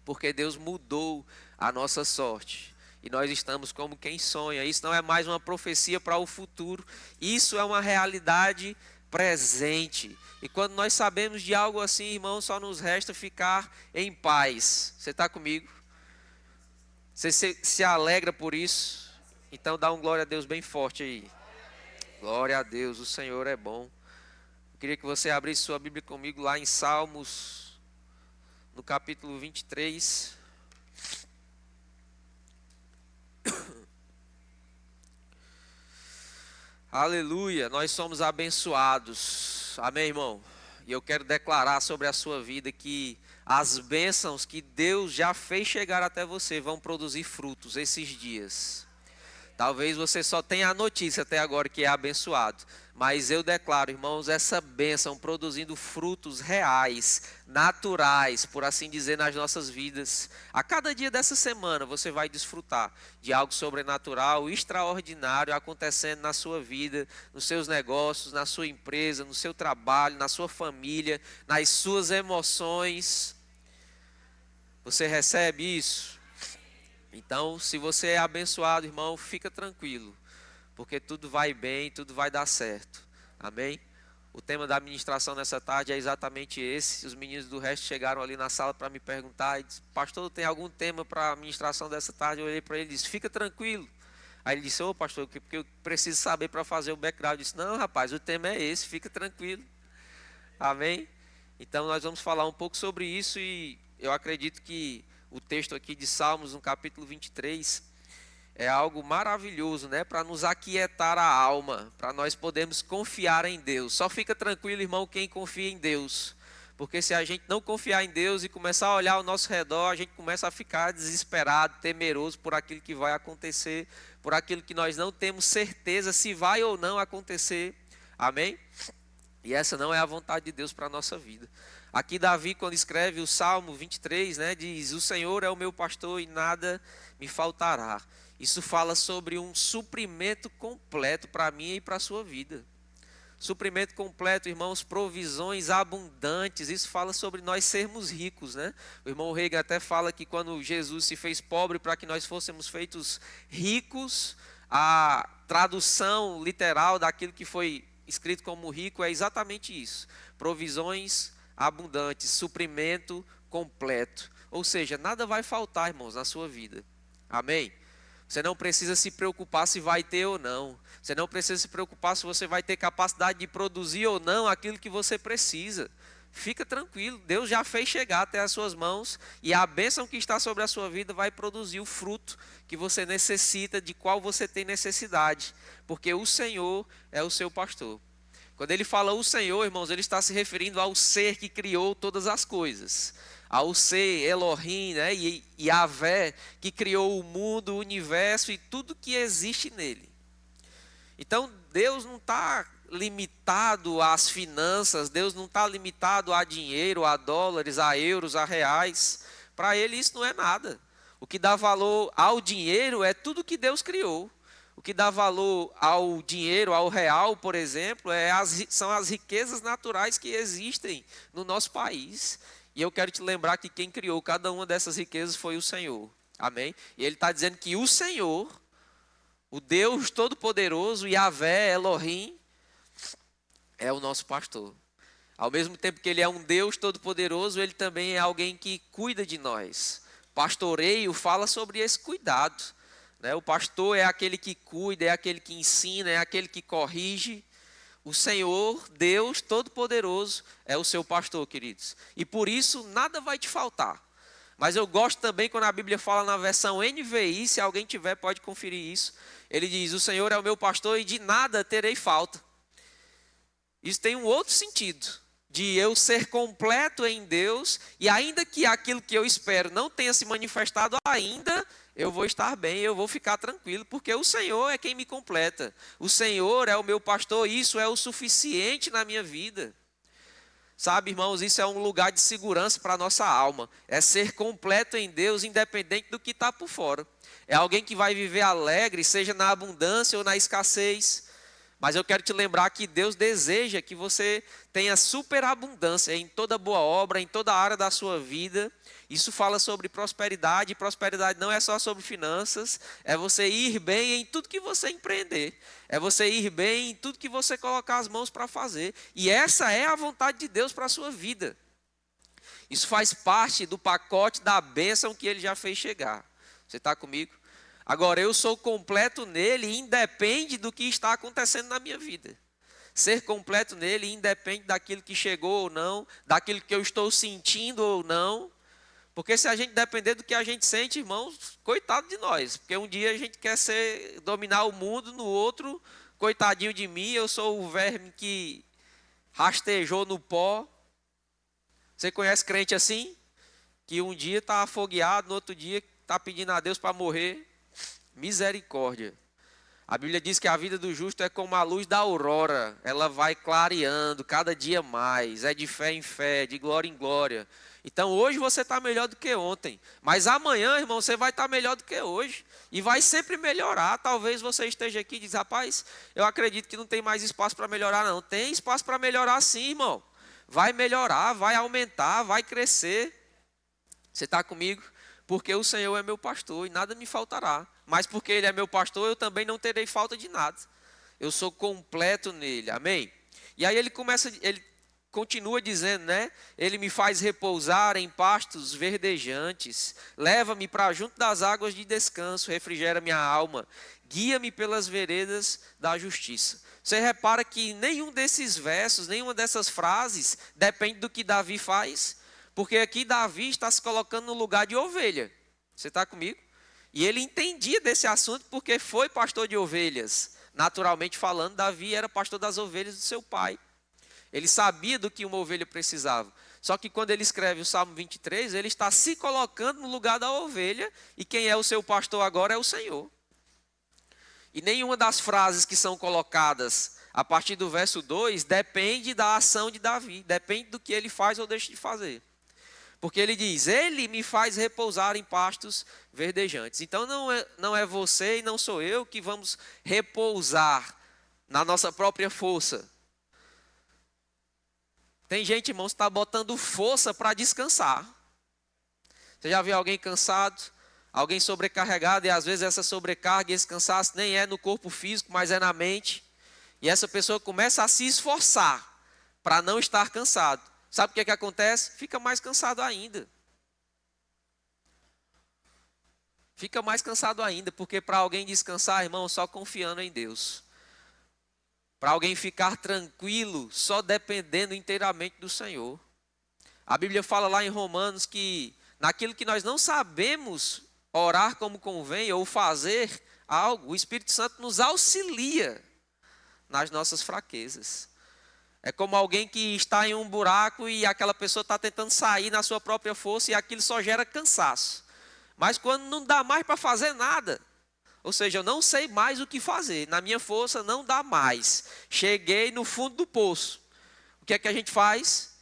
porque Deus mudou a nossa sorte. E nós estamos como quem sonha. Isso não é mais uma profecia para o futuro, isso é uma realidade presente. E quando nós sabemos de algo assim, irmão, só nos resta ficar em paz. Você está comigo? Você se alegra por isso? Então dá um glória a Deus bem forte aí. Glória a Deus, o Senhor é bom. Eu queria que você abrisse sua Bíblia comigo lá em Salmos, no capítulo 23. Aleluia, nós somos abençoados, amém, irmão? E eu quero declarar sobre a sua vida que as bênçãos que Deus já fez chegar até você vão produzir frutos esses dias. Talvez você só tenha a notícia até agora que é abençoado, mas eu declaro, irmãos, essa bênção produzindo frutos reais, naturais, por assim dizer, nas nossas vidas. A cada dia dessa semana você vai desfrutar de algo sobrenatural, extraordinário acontecendo na sua vida, nos seus negócios, na sua empresa, no seu trabalho, na sua família, nas suas emoções. Você recebe isso? Então, se você é abençoado, irmão, fica tranquilo, porque tudo vai bem, tudo vai dar certo, amém? O tema da ministração nessa tarde é exatamente esse. Os meninos do resto chegaram ali na sala para me perguntar, e disse, pastor, tem algum tema para a ministração dessa tarde? Eu olhei para ele e disse, fica tranquilo. Aí ele disse, ô pastor, porque eu preciso saber para fazer o background. Eu disse, não rapaz, o tema é esse, fica tranquilo, amém? Então nós vamos falar um pouco sobre isso, e eu acredito que o texto aqui de Salmos, no capítulo 23, é algo maravilhoso, né? Para nos aquietar a alma, para nós podermos confiar em Deus. Só fica tranquilo, irmão, quem confia em Deus. Porque se a gente não confiar em Deus e começar a olhar ao nosso redor, a gente começa a ficar desesperado, temeroso por aquilo que vai acontecer, por aquilo que nós não temos certeza se vai ou não acontecer. Amém? E essa não é a vontade de Deus para a nossa vida. Aqui Davi, quando escreve o Salmo 23, né, diz, o Senhor é o meu pastor e nada me faltará. Isso fala sobre um suprimento completo para mim e para a sua vida. Suprimento completo, irmãos, provisões abundantes. Isso fala sobre nós sermos ricos, né? O irmão Reagan até fala que quando Jesus se fez pobre para que nós fôssemos feitos ricos, a tradução literal daquilo que foi escrito como rico é exatamente isso. Provisões abundantes, suprimento completo. Ou seja, nada vai faltar, irmãos, na sua vida. Amém? Você não precisa se preocupar se vai ter ou não. Você não precisa se preocupar se você vai ter capacidade de produzir ou não aquilo que você precisa. Fica tranquilo, Deus já fez chegar até as suas mãos e a bênção que está sobre a sua vida vai produzir o fruto que você necessita, de qual você tem necessidade. Porque o Senhor é o seu pastor. Quando ele fala o Senhor, irmãos, ele está se referindo ao ser que criou todas as coisas. Ao ser Elohim, né, e Yahvé, que criou o mundo, o universo e tudo que existe nele. Então, Deus não está limitado às finanças, Deus não está limitado a dinheiro, a dólares, a euros, a reais. Para ele isso não é nada. O que dá valor ao dinheiro é tudo que Deus criou. O que dá valor ao dinheiro, ao real, por exemplo, são as riquezas naturais que existem no nosso país. E eu quero te lembrar que quem criou cada uma dessas riquezas foi o Senhor. Amém? E ele está dizendo que o Senhor, o Deus Todo-Poderoso, Yahvé, Elohim, é o nosso pastor. Ao mesmo tempo que ele é um Deus Todo-Poderoso, ele também é alguém que cuida de nós. Pastoreio fala sobre esse cuidado, né? O pastor é aquele que cuida, é aquele que ensina, é aquele que corrige. O Senhor, Deus Todo-Poderoso, é o seu pastor, queridos. E por isso nada vai te faltar. Mas eu gosto também quando a Bíblia fala na versão NVI, se alguém tiver pode conferir isso. Ele diz, o Senhor é o meu pastor e de nada terei falta. Isso tem um outro sentido, de eu ser completo em Deus, e ainda que aquilo que eu espero não tenha se manifestado ainda, eu vou estar bem, eu vou ficar tranquilo, porque o Senhor é quem me completa. O Senhor é o meu pastor, e isso é o suficiente na minha vida. Sabe, irmãos, isso é um lugar de segurança para a nossa alma. É ser completo em Deus, independente do que está por fora. É alguém que vai viver alegre, seja na abundância ou na escassez. Mas eu quero te lembrar que Deus deseja que você tenha superabundância em toda boa obra, em toda área da sua vida. Isso fala sobre prosperidade, e prosperidade não é só sobre finanças, é você ir bem em tudo que você empreender. É você ir bem em tudo que você colocar as mãos para fazer. E essa é a vontade de Deus para a sua vida. Isso faz parte do pacote da bênção que Ele já fez chegar. Você está comigo? Agora, eu sou completo nele e independe do que está acontecendo na minha vida. Ser completo nele independe daquilo que chegou ou não, daquilo que eu estou sentindo ou não. Porque se a gente depender do que a gente sente, irmãos, coitado de nós. Porque um dia a gente quer dominar o mundo, no outro, coitadinho de mim, eu sou o verme que rastejou no pó. Você conhece crente assim? Que um dia está afogueado, no outro dia está pedindo a Deus para morrer. Misericórdia. A Bíblia diz que a vida do justo é como a luz da aurora. Ela vai clareando cada dia mais. É de fé em fé, de glória em glória. Então hoje você está melhor do que ontem. Mas amanhã, irmão, você vai estar melhor do que hoje. E vai sempre melhorar. Talvez você esteja aqui e diz, rapaz, eu acredito que não tem mais espaço para melhorar não. Tem espaço para melhorar sim, irmão. Vai melhorar, vai aumentar, vai crescer. Você está comigo? Porque o Senhor é meu pastor e nada me faltará. Mas porque Ele é meu pastor, eu também não terei falta de nada. Eu sou completo nele, amém? E aí ele continua dizendo, né? Ele me faz repousar em pastos verdejantes. Leva-me para junto das águas de descanso, refrigera minha alma. Guia-me pelas veredas da justiça. Você repara que nenhum desses versos, nenhuma dessas frases depende do que Davi faz. Porque aqui Davi está se colocando no lugar de ovelha. Você está comigo? E ele entendia desse assunto porque foi pastor de ovelhas. Naturalmente falando, Davi era pastor das ovelhas do seu pai. Ele sabia do que uma ovelha precisava. Só que quando ele escreve o Salmo 23, ele está se colocando no lugar da ovelha. E quem é o seu pastor agora é o Senhor. E nenhuma das frases que são colocadas a partir do verso 2 depende da ação de Davi. Depende do que ele faz ou deixa de fazer. Porque ele diz, ele me faz repousar em pastos verdejantes. Então não é você e não sou eu que vamos repousar na nossa própria força. Tem gente, irmãos, que está botando força para descansar. Você já viu alguém cansado? Alguém sobrecarregado? E às vezes essa sobrecarga e esse cansaço nem é no corpo físico, mas é na mente. E essa pessoa começa a se esforçar para não estar cansado. Sabe o que acontece? Fica mais cansado ainda. Fica mais cansado ainda, porque para alguém descansar, irmão, só confiando em Deus. Para alguém ficar tranquilo, só dependendo inteiramente do Senhor. A Bíblia fala lá em Romanos que naquilo que nós não sabemos orar como convém ou fazer algo, o Espírito Santo nos auxilia nas nossas fraquezas. É como alguém que está em um buraco e aquela pessoa está tentando sair na sua própria força e aquilo só gera cansaço. Mas quando não dá mais para fazer nada, ou seja, eu não sei mais o que fazer, na minha força não dá mais. Cheguei no fundo do poço. O que é que a gente faz?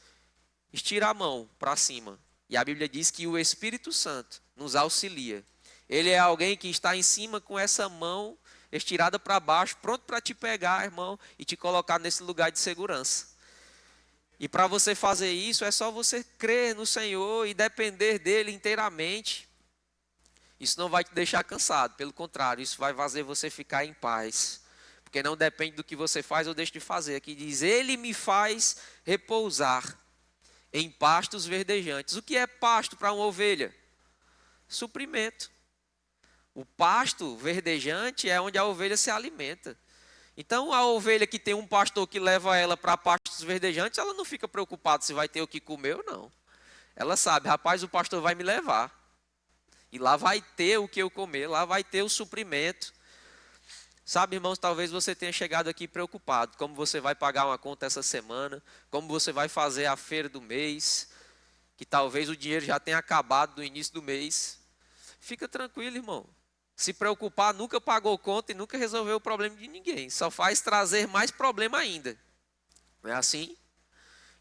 Estira a mão para cima. E a Bíblia diz que o Espírito Santo nos auxilia. Ele é alguém que está em cima com essa mão estirada para baixo, pronto para te pegar, irmão, e te colocar nesse lugar de segurança. E para você fazer isso, é só você crer no Senhor e depender dele inteiramente. Isso não vai te deixar cansado, pelo contrário, isso vai fazer você ficar em paz. Porque não depende do que você faz ou deixa de fazer. Aqui diz, ele me faz repousar em pastos verdejantes. O que é pasto para uma ovelha? Suprimento. O pasto verdejante é onde a ovelha se alimenta. Então, a ovelha que tem um pastor que leva ela para pastos verdejantes, ela não fica preocupada se vai ter o que comer ou não. Ela sabe, rapaz, o pastor vai me levar. E lá vai ter o que eu comer, lá vai ter o suprimento. Sabe, irmãos, talvez você tenha chegado aqui preocupado. Como você vai pagar uma conta essa semana, como você vai fazer a feira do mês, que talvez o dinheiro já tenha acabado no início do mês. Fica tranquilo, irmão. Se preocupar, nunca pagou conta e nunca resolveu o problema de ninguém. Só faz trazer mais problema ainda. Não é assim?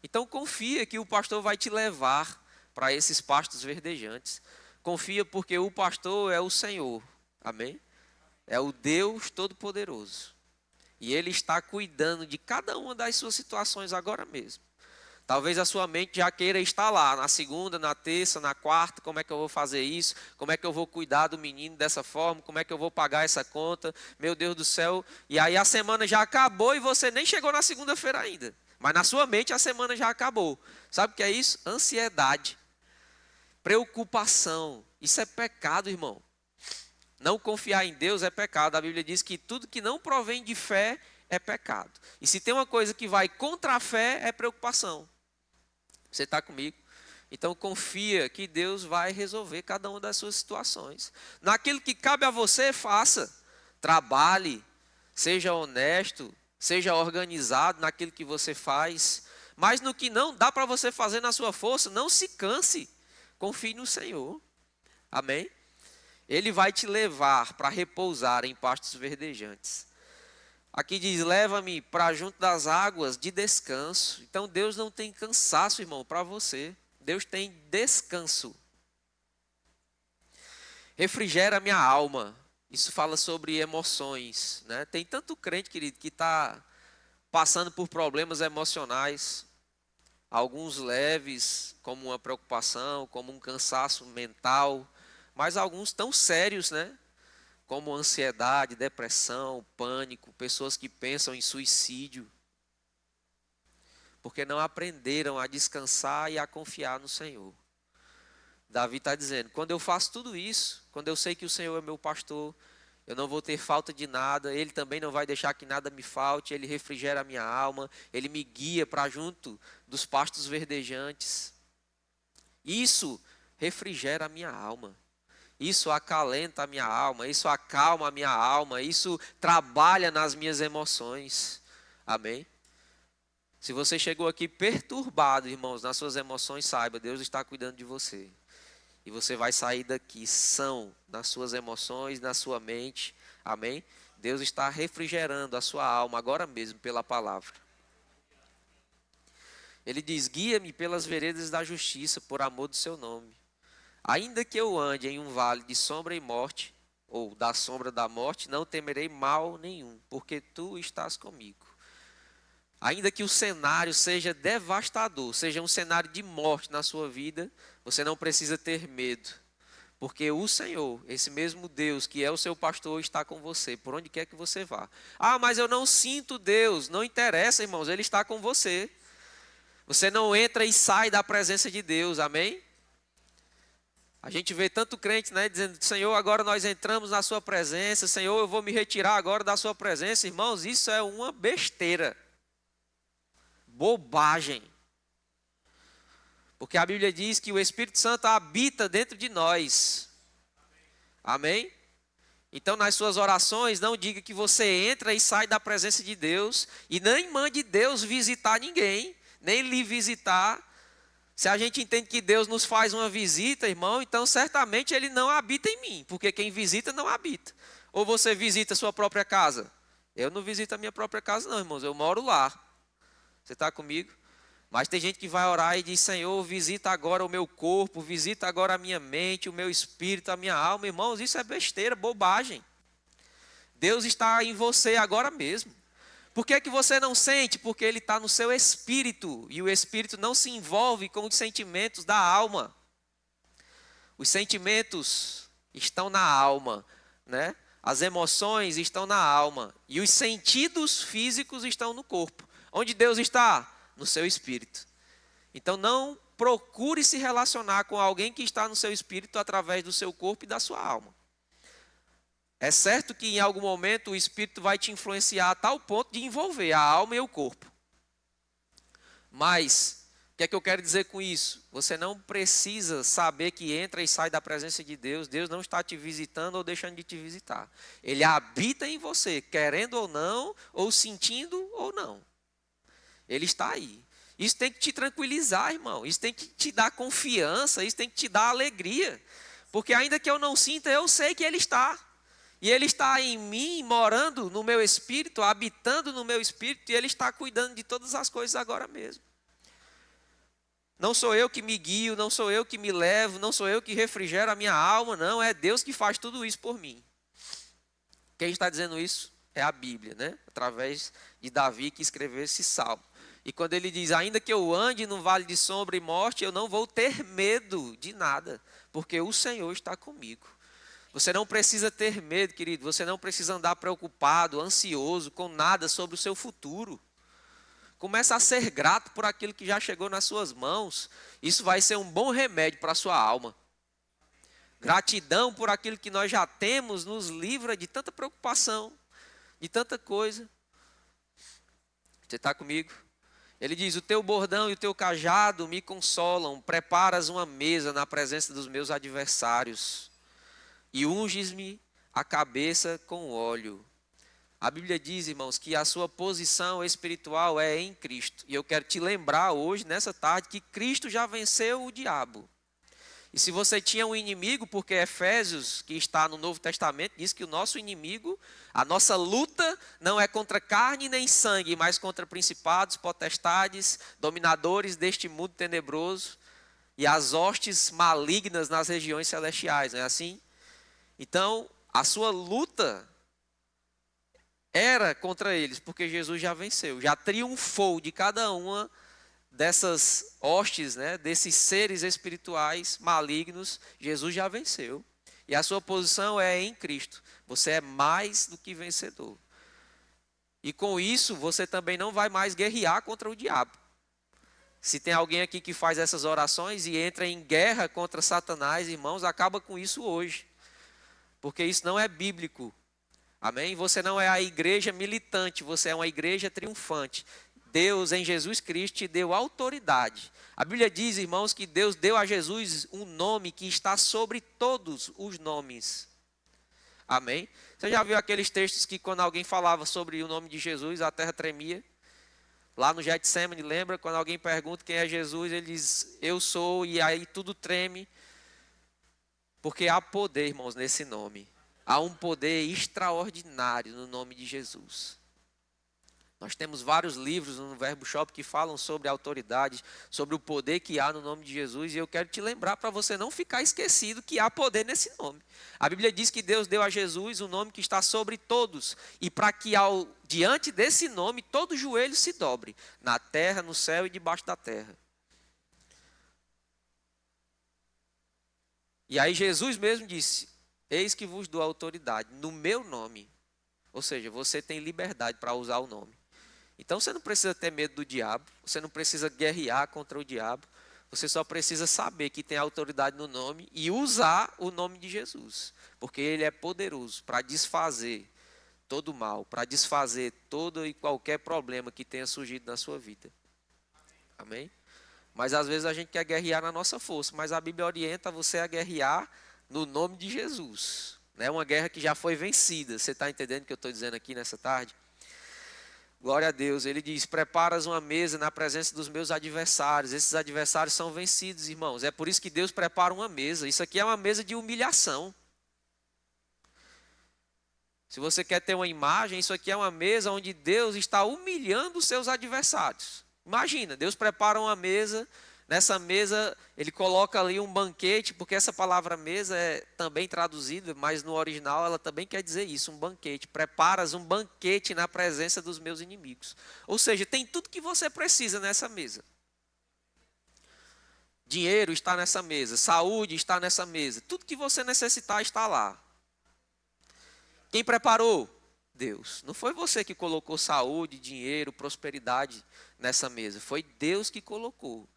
Então confia que o pastor vai te levar para esses pastos verdejantes. Confia porque o pastor é o Senhor. Amém? É o Deus Todo-Poderoso. E Ele está cuidando de cada uma das suas situações agora mesmo. Talvez a sua mente já queira estar lá, na segunda, na terça, na quarta, como é que eu vou fazer isso? Como é que eu vou cuidar do menino dessa forma? Como é que eu vou pagar essa conta? Meu Deus do céu. E aí a semana já acabou e você nem chegou na segunda-feira ainda. Mas na sua mente a semana já acabou. Sabe o que é isso? Ansiedade. Preocupação. Isso é pecado, irmão. Não confiar em Deus é pecado. A Bíblia diz que tudo que não provém de fé é pecado. E se tem uma coisa que vai contra a fé, é preocupação. Você está comigo? Então confia que Deus vai resolver cada uma das suas situações. Naquilo que cabe a você, faça. Trabalhe, seja honesto, seja organizado naquilo que você faz. Mas no que não dá para você fazer na sua força, não se canse. Confie no Senhor. Amém? Ele vai te levar para repousar em pastos verdejantes. Aqui diz, leva-me para junto das águas de descanso. Então Deus não tem cansaço, irmão, para você. Deus tem descanso. Refrigera minha alma. Isso fala sobre emoções, né? Tem tanto crente, querido, que está passando por problemas emocionais. Alguns leves, como uma preocupação, como um cansaço mental. Mas alguns tão sérios, né? Como ansiedade, depressão, pânico, pessoas que pensam em suicídio, porque não aprenderam a descansar e a confiar no Senhor. Davi está dizendo, quando eu faço tudo isso, quando eu sei que o Senhor é meu pastor, eu não vou ter falta de nada, Ele também não vai deixar que nada me falte, Ele refrigera a minha alma, Ele me guia para junto dos pastos verdejantes. Isso refrigera a minha alma. Isso acalenta a minha alma, isso acalma a minha alma, isso trabalha nas minhas emoções. Amém? Se você chegou aqui perturbado, irmãos, nas suas emoções, saiba, Deus está cuidando de você. E você vai sair daqui são nas suas emoções, na sua mente. Amém? Deus está refrigerando a sua alma agora mesmo pela palavra. Ele diz, guia-me pelas veredas da justiça, por amor do seu nome. Ainda que eu ande em um vale de sombra e morte, ou da sombra da morte, não temerei mal nenhum, porque tu estás comigo. Ainda que o cenário seja devastador, seja um cenário de morte na sua vida, você não precisa ter medo, porque o Senhor, esse mesmo Deus que é o seu pastor, está com você, por onde quer que você vá. Ah, mas eu não sinto Deus. Não interessa, irmãos, Ele está com você. Você não entra e sai da presença de Deus, amém? A gente vê tanto crente, né, dizendo, Senhor, agora nós entramos na sua presença, Senhor, eu vou me retirar agora da sua presença. Irmãos, isso é uma besteira, bobagem. Porque a Bíblia diz que o Espírito Santo habita dentro de nós. Amém? Então, nas suas orações, não diga que você entra e sai da presença de Deus, e nem mande Deus visitar ninguém, nem lhe visitar. Se a gente entende que Deus nos faz uma visita, irmão, então certamente Ele não habita em mim, porque quem visita não habita. Ou você visita a sua própria casa? Eu não visito a minha própria casa não, irmãos, eu moro lá. Você está comigo? Mas tem gente que vai orar e diz: Senhor, visita agora o meu corpo, visita agora a minha mente, o meu espírito, a minha alma. Irmãos, isso é besteira, bobagem. Deus está em você agora mesmo. Por que é que você não sente? Porque Ele está no seu espírito. E o espírito não se envolve com os sentimentos da alma. Os sentimentos estão na alma, né? As emoções estão na alma. E os sentidos físicos estão no corpo. Onde Deus está? No seu espírito. Então não procure se relacionar com alguém que está no seu espírito através do seu corpo e da sua alma. É certo que em algum momento o espírito vai te influenciar a tal ponto de envolver a alma e o corpo. Mas, o que é que eu quero dizer com isso? Você não precisa saber que entra e sai da presença de Deus. Deus não está te visitando ou deixando de te visitar. Ele habita em você, querendo ou não, ou sentindo ou não. Ele está aí. Isso tem que te tranquilizar, irmão. Isso tem que te dar confiança, isso tem que te dar alegria. Porque ainda que eu não sinta, eu sei que Ele está. E Ele está em mim, morando no meu espírito, habitando no meu espírito, e Ele está cuidando de todas as coisas agora mesmo. Não sou eu que me guio, não sou eu que me levo, não sou eu que refrigero a minha alma, não, é Deus que faz tudo isso por mim. Quem está dizendo isso é a Bíblia, né? Através de Davi que escreveu esse salmo. E quando ele diz: ainda que eu ande no vale de sombra e morte, eu não vou ter medo de nada, porque o Senhor está comigo. Você não precisa ter medo, querido. Você não precisa andar preocupado, ansioso com nada sobre o seu futuro. Começa a ser grato por aquilo que já chegou nas suas mãos. Isso vai ser um bom remédio para a sua alma. Gratidão por aquilo que nós já temos nos livra de tanta preocupação, de tanta coisa. Você está comigo? Ele diz: o teu bordão e o teu cajado me consolam. Preparas uma mesa na presença dos meus adversários. E unges-me a cabeça com óleo. A Bíblia diz, irmãos, que a sua posição espiritual é em Cristo. E eu quero te lembrar hoje, nessa tarde, que Cristo já venceu o diabo. E se você tinha um inimigo, porque Efésios, que está no Novo Testamento, diz que o nosso inimigo, a nossa luta não é contra carne nem sangue, mas contra principados, potestades, dominadores deste mundo tenebroso e as hostes malignas nas regiões celestiais, não é assim? Então, a sua luta era contra eles, porque Jesus já venceu, já triunfou de cada uma dessas hostes, né, desses seres espirituais malignos. Jesus já venceu. E a sua posição é em Cristo. Você é mais do que vencedor. E com isso, você também não vai mais guerrear contra o diabo. Se tem alguém aqui que faz essas orações e entra em guerra contra Satanás, irmãos, acaba com isso hoje. Porque isso não é bíblico. Amém? Você não é a igreja militante, você é uma igreja triunfante. Deus, em Jesus Cristo, te deu autoridade. A Bíblia diz, irmãos, que Deus deu a Jesus um nome que está sobre todos os nomes. Amém? Você já viu aqueles textos que quando alguém falava sobre o nome de Jesus, a terra tremia? Lá no Getsemane, lembra? Quando alguém pergunta quem é Jesus, ele diz: eu sou, e aí tudo treme. Porque há poder, irmãos, nesse nome. Há um poder extraordinário no nome de Jesus. Nós temos vários livros no Verbo Shop que falam sobre a autoridade, sobre o poder que há no nome de Jesus. E eu quero te lembrar para você não ficar esquecido que há poder nesse nome. A Bíblia diz que Deus deu a Jesus um nome que está sobre todos. E para que diante desse nome todo joelho se dobre. Na terra, no céu e debaixo da terra. E aí Jesus mesmo disse: eis que vos dou autoridade no meu nome. Ou seja, você tem liberdade para usar o nome. Então você não precisa ter medo do diabo, você não precisa guerrear contra o diabo. Você só precisa saber que tem autoridade no nome e usar o nome de Jesus. Porque Ele é poderoso para desfazer todo o mal, para desfazer todo e qualquer problema que tenha surgido na sua vida. Amém? Mas às vezes a gente quer guerrear na nossa força, mas a Bíblia orienta você a guerrear no nome de Jesus. É uma guerra que já foi vencida. Você está entendendo o que eu estou dizendo aqui nessa tarde? Glória a Deus. Ele diz: preparas uma mesa na presença dos meus adversários. Esses adversários são vencidos, irmãos. É por isso que Deus prepara uma mesa. Isso aqui é uma mesa de humilhação. Se você quer ter uma imagem, isso aqui é uma mesa onde Deus está humilhando os seus adversários. Imagina, Deus prepara uma mesa, nessa mesa ele coloca ali um banquete, porque essa palavra mesa é também traduzida, mas no original ela também quer dizer isso, um banquete. Preparas um banquete na presença dos meus inimigos. Ou seja, tem tudo que você precisa nessa mesa. Dinheiro está nessa mesa, saúde está nessa mesa, tudo que você necessitar está lá. Quem preparou? Deus. Não foi você que colocou saúde, dinheiro, prosperidade nessa mesa, foi Deus que colocou.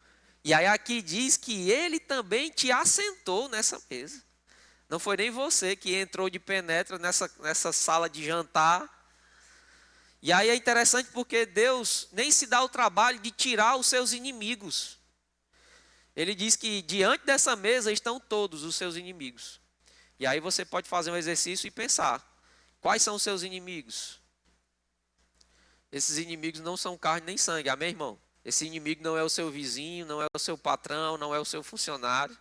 E aí aqui diz que Ele também te assentou nessa mesa. Não foi nem você que entrou de penetra nessa sala de jantar. E aí é interessante porque Deus nem se dá o trabalho de tirar os seus inimigos. Ele diz que diante dessa mesa estão todos os seus inimigos. E aí você pode fazer um exercício e pensar, quais são os seus inimigos? Esses inimigos não são carne nem sangue, amém, irmão? Esse inimigo não é o seu vizinho, não é o seu patrão, não é o seu funcionário.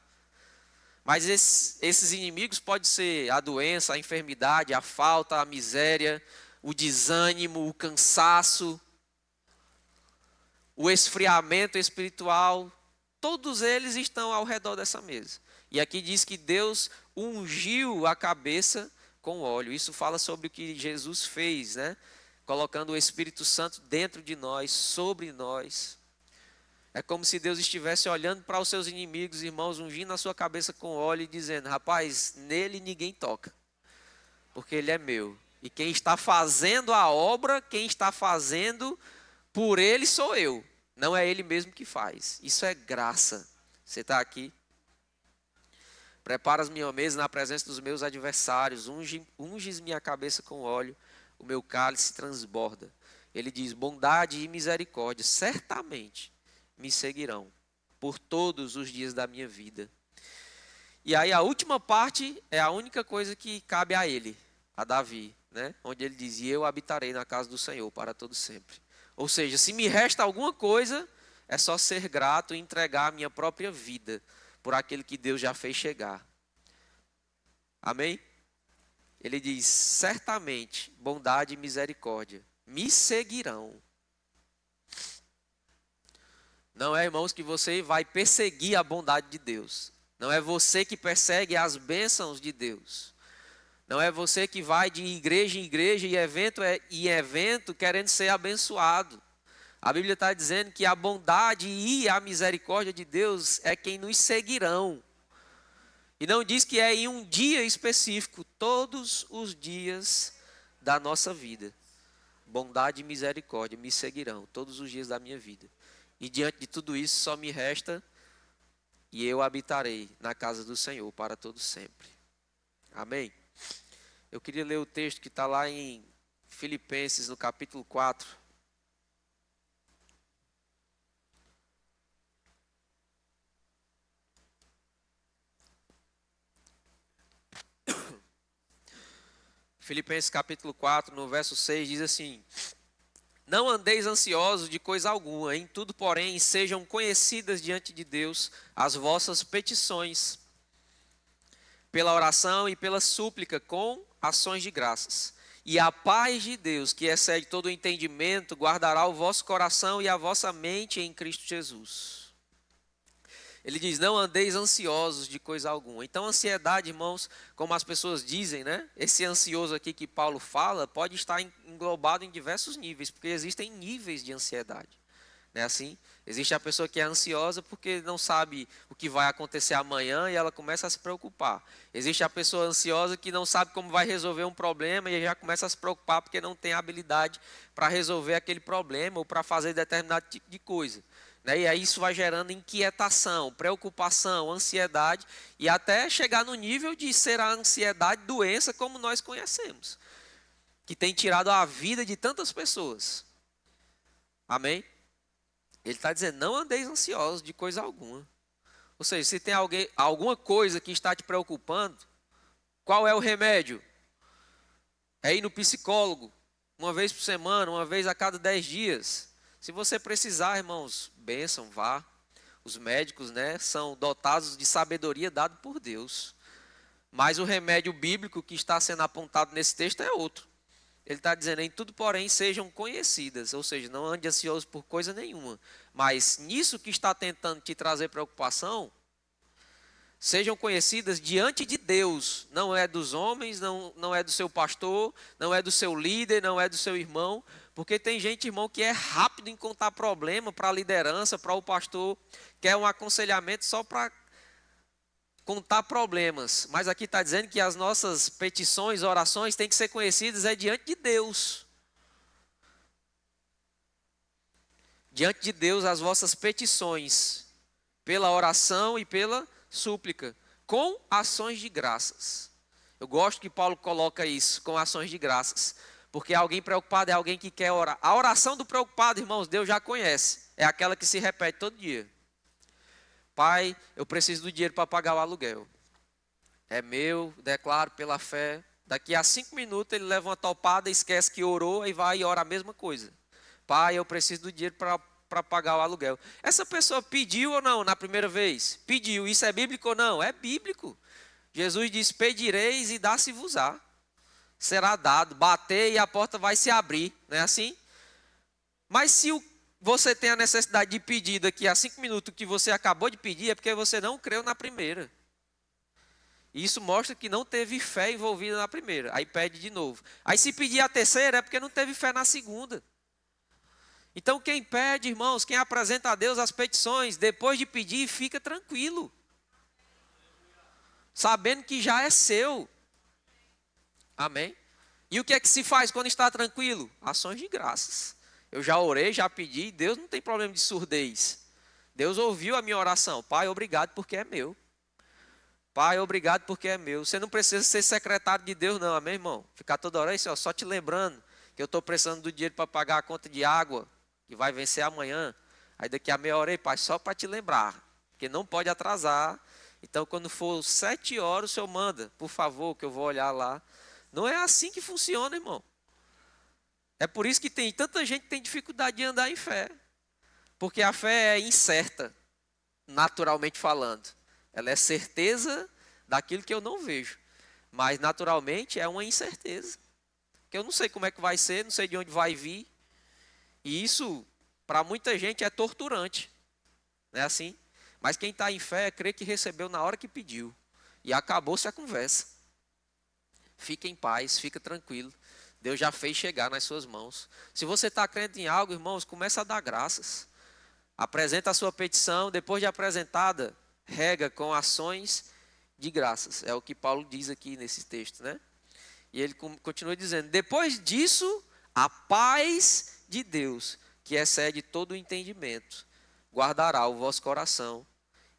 Mas esses inimigos podem ser a doença, a enfermidade, a falta, a miséria, o desânimo, o cansaço, o esfriamento espiritual. Todos eles estão ao redor dessa mesa. E aqui diz que Deus ungiu a cabeça com óleo. Isso fala sobre o que Jesus fez, né? Colocando o Espírito Santo dentro de nós, sobre nós. É como se Deus estivesse olhando para os seus inimigos, irmãos, ungindo a sua cabeça com óleo e dizendo, rapaz, nele ninguém toca, porque ele é meu. E quem está fazendo a obra, quem está fazendo por ele sou eu. Não é ele mesmo que faz. Isso é graça. Você está aqui? Preparas minha mesa na presença dos meus adversários. Unges minha cabeça com óleo. O meu cálice transborda. Ele diz, bondade e misericórdia certamente me seguirão por todos os dias da minha vida. E aí a última parte é a única coisa que cabe a ele, a Davi, né? Onde ele diz, e eu habitarei na casa do Senhor para todo sempre. Ou seja, se me resta alguma coisa, é só ser grato e entregar a minha própria vida por aquele que Deus já fez chegar. Amém? Ele diz, certamente, bondade e misericórdia me seguirão. Não é, irmãos, que você vai perseguir a bondade de Deus. Não é você que persegue as bênçãos de Deus. Não é você que vai de igreja em igreja e evento em evento querendo ser abençoado. A Bíblia está dizendo que a bondade e a misericórdia de Deus é quem nos seguirão. E não diz que é em um dia específico, todos os dias da nossa vida. Bondade e misericórdia me seguirão todos os dias da minha vida. E diante de tudo isso só me resta, e eu habitarei na casa do Senhor para todo sempre. Amém? Eu queria ler o texto que está lá em Filipenses, no capítulo 4. Filipenses capítulo 4, no verso 6, diz assim, não andeis ansiosos de coisa alguma, em tudo, porém, sejam conhecidas diante de Deus as vossas petições, pela oração e pela súplica, com ações de graças. E a paz de Deus, que excede todo o entendimento, guardará o vosso coração e a vossa mente em Cristo Jesus. Ele diz, não andeis ansiosos de coisa alguma. Então, ansiedade, irmãos, como as pessoas dizem, né? Esse ansioso aqui que Paulo fala, pode estar englobado em diversos níveis, porque existem níveis de ansiedade. Não é assim? Existe a pessoa que é ansiosa porque não sabe o que vai acontecer amanhã e ela começa a se preocupar. Existe a pessoa ansiosa que não sabe como vai resolver um problema e já começa a se preocupar porque não tem habilidade para resolver aquele problema ou para fazer determinado tipo de coisa. E aí isso vai gerando inquietação, preocupação, ansiedade e até chegar no nível de ser a ansiedade doença como nós conhecemos, que tem tirado a vida de tantas pessoas. Amém? Ele está dizendo, não andeis ansiosos de coisa alguma. Ou seja, se tem alguma coisa que está te preocupando, qual é o remédio? É ir no psicólogo, uma vez por semana, uma vez a cada 10 dias. Se você precisar, irmãos, bênção, vá. Os médicos, né, são dotados de sabedoria dada por Deus. Mas o remédio bíblico que está sendo apontado nesse texto é outro. Ele está dizendo, em tudo, porém, sejam conhecidas. Ou seja, não ande ansioso por coisa nenhuma. Mas nisso que está tentando te trazer preocupação, sejam conhecidas diante de Deus. Não é dos homens, não é do seu pastor, não é do seu líder, não é do seu irmão. Porque tem gente, irmão, que é rápido em contar problema para a liderança, para o pastor, quer um aconselhamento só para contar problemas. Mas aqui está dizendo que as nossas petições, orações, têm que ser conhecidas diante de Deus. Diante de Deus, as vossas petições, pela oração e pela súplica, com ações de graças. Eu gosto que Paulo coloca isso, com ações de graças. Porque alguém preocupado é alguém que quer orar. A oração do preocupado, irmãos, Deus já conhece. É aquela que se repete todo dia. Pai, eu preciso do dinheiro para pagar o aluguel. É meu, declaro pela fé. Daqui a 5 minutos ele leva uma topada, esquece que orou e vai e ora a mesma coisa. Pai, eu preciso do dinheiro para pagar o aluguel. Essa pessoa pediu ou não na primeira vez? Pediu. Isso é bíblico ou não? É bíblico. Jesus diz, pedireis e dá-se-vos-á. Será dado, bater e a porta vai se abrir, não é assim? Mas se você tem a necessidade de pedir daqui a 5 minutos que você acabou de pedir, é porque você não creu na primeira. E isso mostra que não teve fé envolvida na primeira. Aí pede de novo. Aí se pedir a terceira é porque não teve fé na segunda. Então quem pede, irmãos, quem apresenta a Deus as petições, depois de pedir, fica tranquilo. Sabendo que já é seu. Amém? E o que é que se faz quando está tranquilo? Ações de graças. Eu já orei, já pedi, Deus não tem problema de surdez. Deus ouviu a minha oração. Pai, obrigado porque é meu. Pai, obrigado porque é meu. Você não precisa ser secretário de Deus não, amém, irmão? Ficar toda hora assim, ó, só te lembrando que eu estou precisando do dinheiro para pagar a conta de água, que vai vencer amanhã. Aí daqui a meia hora, pai, só para te lembrar, porque não pode atrasar. Então quando for 7 horas, o senhor manda, por favor, que eu vou olhar lá. Não é assim que funciona, irmão. É por isso que tem tanta gente que tem dificuldade de andar em fé. Porque a fé é incerta, naturalmente falando. Ela é certeza daquilo que eu não vejo. Mas naturalmente é uma incerteza. Porque eu não sei como é que vai ser, não sei de onde vai vir. E isso, para muita gente, é torturante. Não é assim? Mas quem está em fé, crê que recebeu na hora que pediu. E acabou-se a conversa. Fica em paz, fica tranquilo. Deus já fez chegar nas suas mãos. Se você está crendo em algo, irmãos, começa a dar graças. Apresenta a sua petição, depois de apresentada, rega com ações de graças. É o que Paulo diz aqui nesse texto, né? E ele continua dizendo, depois disso, a paz de Deus, que excede todo o entendimento, guardará o vosso coração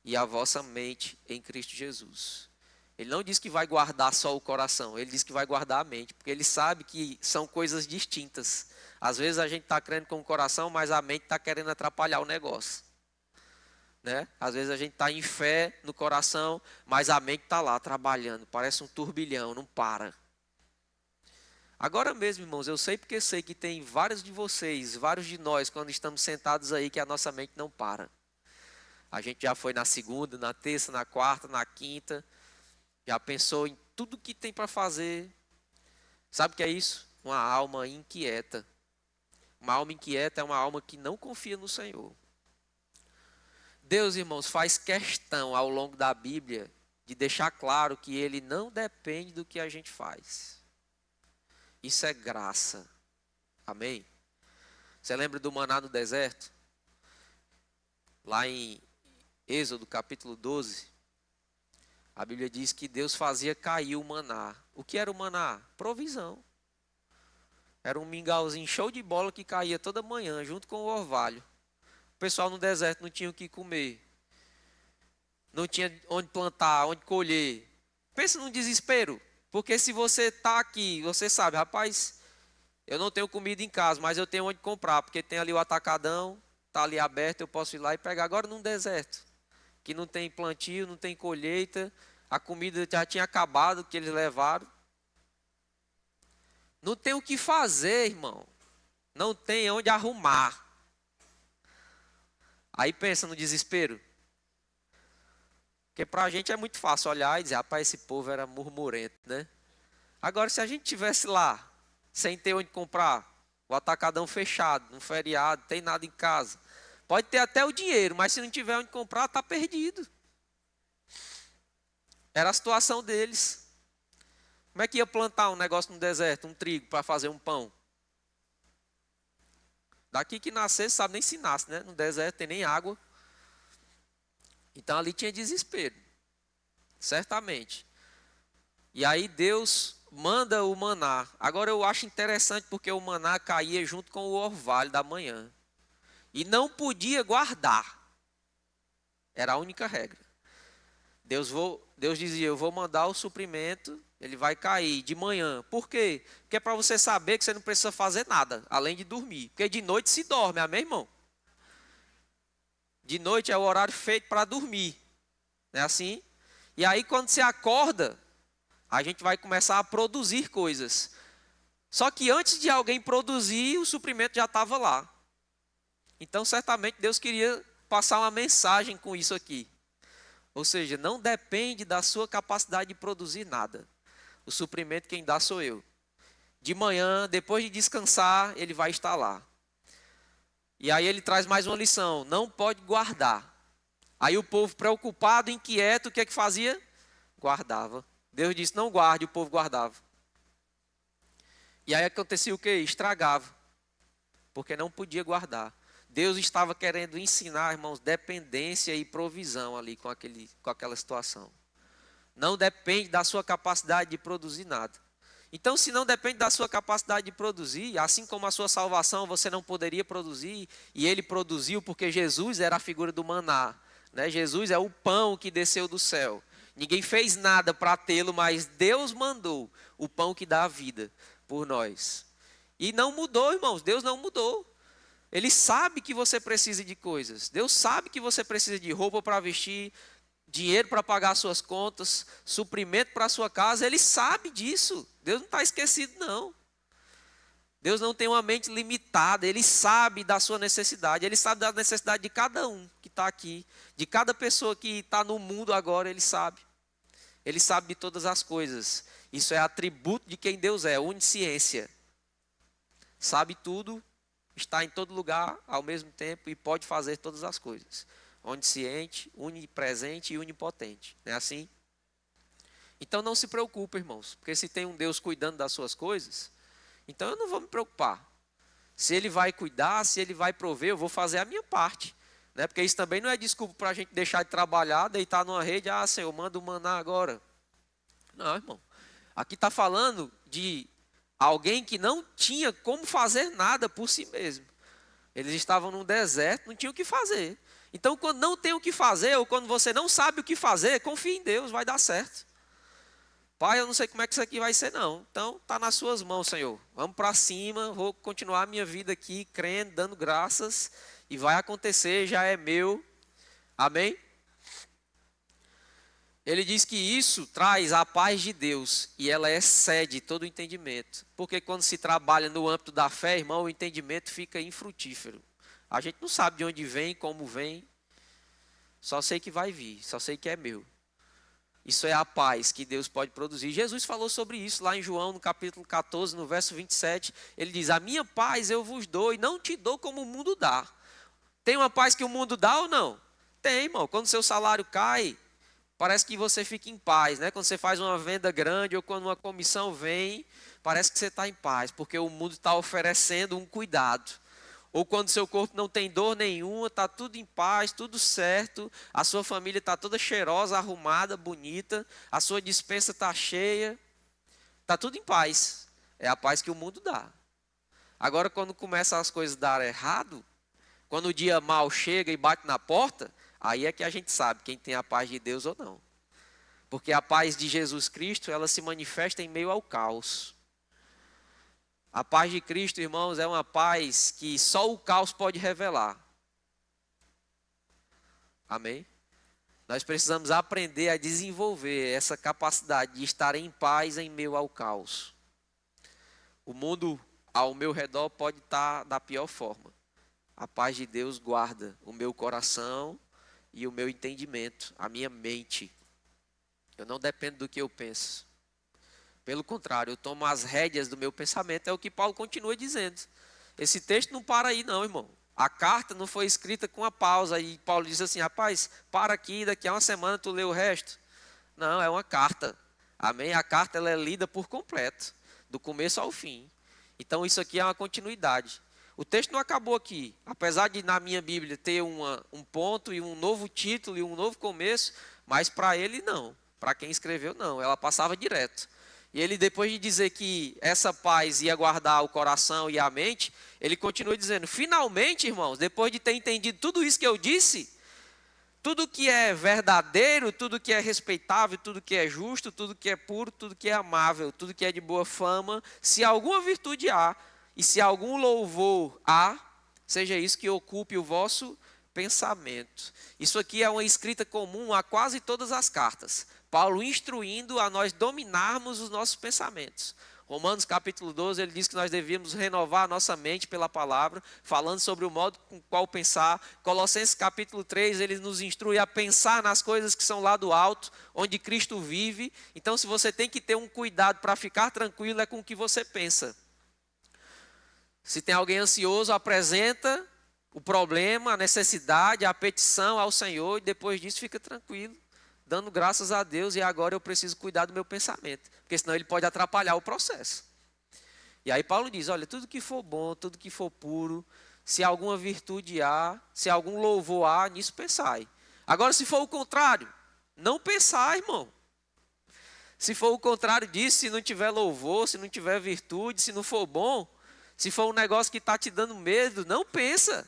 e a vossa mente em Cristo Jesus. Ele não diz que vai guardar só o coração, ele diz que vai guardar a mente, porque ele sabe que são coisas distintas. Às vezes a gente está crendo com o coração, mas a mente está querendo atrapalhar o negócio. Né? Às vezes a gente está em fé no coração, mas a mente está lá trabalhando, parece um turbilhão, não para. Agora mesmo, irmãos, eu sei porque sei que tem vários de vocês, vários de nós, quando estamos sentados aí, que a nossa mente não para. A gente já foi na segunda, na terça, na quarta, na quinta, já pensou em tudo que tem para fazer. Sabe o que é isso? Uma alma inquieta. Uma alma inquieta é uma alma que não confia no Senhor. Deus, irmãos, faz questão ao longo da Bíblia de deixar claro que Ele não depende do que a gente faz. Isso é graça. Amém? Você lembra do maná no deserto? Lá em Êxodo capítulo 12, a Bíblia diz que Deus fazia cair o maná. O que era o maná? Provisão. Era um mingauzinho show de bola que caía toda manhã, junto com o orvalho. O pessoal no deserto não tinha o que comer. Não tinha onde plantar, onde colher. Pensa num desespero. Porque se você está aqui, você sabe, rapaz, eu não tenho comida em casa, mas eu tenho onde comprar. Porque tem ali o atacadão, está ali aberto, eu posso ir lá e pegar. Agora num deserto, que não tem plantio, não tem colheita, a comida já tinha acabado que eles levaram. Não tem o que fazer, irmão. Não tem onde arrumar. Aí pensa no desespero. Porque para a gente é muito fácil olhar e dizer, rapaz, esse povo era murmurento, né? Agora, se a gente estivesse lá, sem ter onde comprar. O atacadão fechado, num feriado, tem nada em casa. Pode ter até o dinheiro, mas se não tiver onde comprar, está perdido. Era a situação deles. Como é que ia plantar um negócio no deserto, um trigo, para fazer um pão? Daqui que nascer, sabe nem se nasce, né? No deserto tem nem água. Então ali tinha desespero. Certamente. E aí Deus manda o maná. Agora eu acho interessante porque o maná caía junto com o orvalho da manhã. E não podia guardar. Era a única regra. Deus dizia, eu vou mandar o suprimento, ele vai cair de manhã. Por quê? Porque é para você saber que você não precisa fazer nada, além de dormir. Porque de noite se dorme, amém, irmão? De noite é o horário feito para dormir. Não é assim? E aí quando você acorda, a gente vai começar a produzir coisas. Só que antes de alguém produzir, o suprimento já estava lá. Então certamente Deus queria passar uma mensagem com isso aqui. Ou seja, não depende da sua capacidade de produzir nada. O suprimento quem dá sou eu. De manhã, depois de descansar, ele vai estar lá. E aí ele traz mais uma lição. Não pode guardar. Aí o povo preocupado, inquieto, o que é que fazia? Guardava. Deus disse, não guarde, o povo guardava. E aí acontecia o quê? Estragava. Porque não podia guardar. Deus estava querendo ensinar, irmãos, dependência e provisão ali com aquela situação. Não depende da sua capacidade de produzir nada. Então, se não depende da sua capacidade de produzir, assim como a sua salvação você não poderia produzir, e ele produziu porque Jesus era a figura do maná. Né? Jesus é o pão que desceu do céu. Ninguém fez nada para tê-lo, mas Deus mandou o pão que dá a vida por nós. E não mudou, irmãos, Deus não mudou. Ele sabe que você precisa de coisas. Deus sabe que você precisa de roupa para vestir, dinheiro para pagar suas contas, suprimento para a sua casa. Ele sabe disso. Deus não está esquecido, não. Deus não tem uma mente limitada. Ele sabe da sua necessidade. Ele sabe da necessidade de cada um que está aqui. De cada pessoa que está no mundo agora, Ele sabe. Ele sabe de todas as coisas. Isso é atributo de quem Deus é, onisciência. Sabe tudo. Está em todo lugar ao mesmo tempo e pode fazer todas as coisas. Onisciente, onipresente e onipotente. Não é assim? Então não se preocupe, irmãos. Porque se tem um Deus cuidando das suas coisas, então eu não vou me preocupar. Se Ele vai cuidar, se Ele vai prover, eu vou fazer a minha parte. Né? Porque isso também não é desculpa para a gente deixar de trabalhar, deitar numa rede. Ah, Senhor, manda o maná agora. Não, irmão. Aqui está falando de alguém que não tinha como fazer nada por si mesmo. Eles estavam num deserto, não tinham o que fazer. Então, quando não tem o que fazer, ou quando você não sabe o que fazer, confie em Deus, vai dar certo. Pai, eu não sei como é que isso aqui vai ser, não. Então, está nas suas mãos, Senhor. Vamos para cima, vou continuar a minha vida aqui, crendo, dando graças, e vai acontecer, já é meu. Amém? Ele diz que isso traz a paz de Deus e ela excede todo o entendimento. Porque quando se trabalha no âmbito da fé, irmão, o entendimento fica infrutífero. A gente não sabe de onde vem, como vem. Só sei que vai vir, só sei que é meu. Isso é a paz que Deus pode produzir. Jesus falou sobre isso lá em João, no capítulo 14, no verso 27. Ele diz, a minha paz eu vos dou e não te dou como o mundo dá. Tem uma paz que o mundo dá ou não? Tem, irmão. Quando o seu salário cai, parece que você fica em paz, né? Quando você faz uma venda grande ou quando uma comissão vem, parece que você está em paz, porque o mundo está oferecendo um cuidado. Ou quando seu corpo não tem dor nenhuma, está tudo em paz, tudo certo, a sua família está toda cheirosa, arrumada, bonita, a sua despensa está cheia, está tudo em paz. É a paz que o mundo dá. Agora, quando começam as coisas a dar errado, quando o dia mal chega e bate na porta, aí é que a gente sabe quem tem a paz de Deus ou não. Porque a paz de Jesus Cristo, ela se manifesta em meio ao caos. A paz de Cristo, irmãos, é uma paz que só o caos pode revelar. Amém? Nós precisamos aprender a desenvolver essa capacidade de estar em paz em meio ao caos. O mundo ao meu redor pode estar da pior forma. A paz de Deus guarda o meu coração e o meu entendimento, a minha mente. Eu não dependo do que eu penso. Pelo contrário, eu tomo as rédeas do meu pensamento, é o que Paulo continua dizendo. Esse texto não para aí não, irmão. A carta não foi escrita com uma pausa e Paulo diz assim, rapaz, para aqui, daqui a uma semana tu lê o resto. Não, é uma carta. Amém? A carta ela é lida por completo, do começo ao fim. Então isso aqui é uma continuidade. O texto não acabou aqui. Apesar de na minha Bíblia ter um ponto e um novo título e um novo começo, mas para ele não. Para quem escreveu não, ela passava direto. E ele, depois de dizer que essa paz ia guardar o coração e a mente, ele continua dizendo, finalmente, irmãos, depois de ter entendido tudo isso que eu disse, tudo que é verdadeiro, tudo que é respeitável, tudo que é justo, tudo que é puro, tudo que é amável, tudo que é de boa fama, se alguma virtude há, e se algum louvor há, seja isso que ocupe o vosso pensamento. Isso aqui é uma escrita comum a quase todas as cartas. Paulo instruindo a nós dominarmos os nossos pensamentos. Romanos capítulo 12, ele diz que nós devíamos renovar a nossa mente pela palavra, falando sobre o modo com o qual pensar. Colossenses capítulo 3, ele nos instrui a pensar nas coisas que são lá do alto, onde Cristo vive. Então, se você tem que ter um cuidado para ficar tranquilo, é com o que você pensa. Se tem alguém ansioso, apresenta o problema, a necessidade, a petição ao Senhor, e depois disso fica tranquilo, dando graças a Deus, e agora eu preciso cuidar do meu pensamento, porque senão ele pode atrapalhar o processo. E aí Paulo diz, olha, tudo que for bom, tudo que for puro, se alguma virtude há, se algum louvor há, nisso pensai. Agora, se for o contrário, não pensar, irmão. Se for o contrário disso, se não tiver louvor, se não tiver virtude, se não for bom, se for um negócio que está te dando medo, não pensa.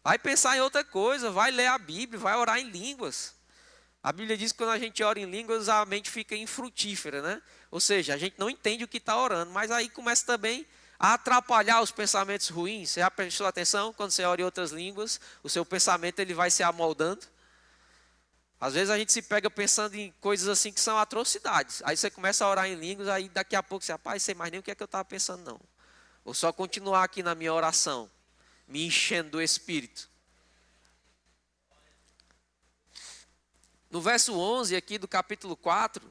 Vai pensar em outra coisa, vai ler a Bíblia, vai orar em línguas. A Bíblia diz que quando a gente ora em línguas, a mente fica infrutífera, né? Ou seja, a gente não entende o que está orando, mas aí começa também a atrapalhar os pensamentos ruins. Você já prestou atenção? Quando você ora em outras línguas, o seu pensamento ele vai se amoldando. Às vezes a gente se pega pensando em coisas assim que são atrocidades. Aí você começa a orar em línguas, aí daqui a pouco você, rapaz, sei mais nem o que é que eu estava pensando não. Vou só continuar aqui na minha oração, me enchendo do Espírito. No verso 11 aqui do capítulo 4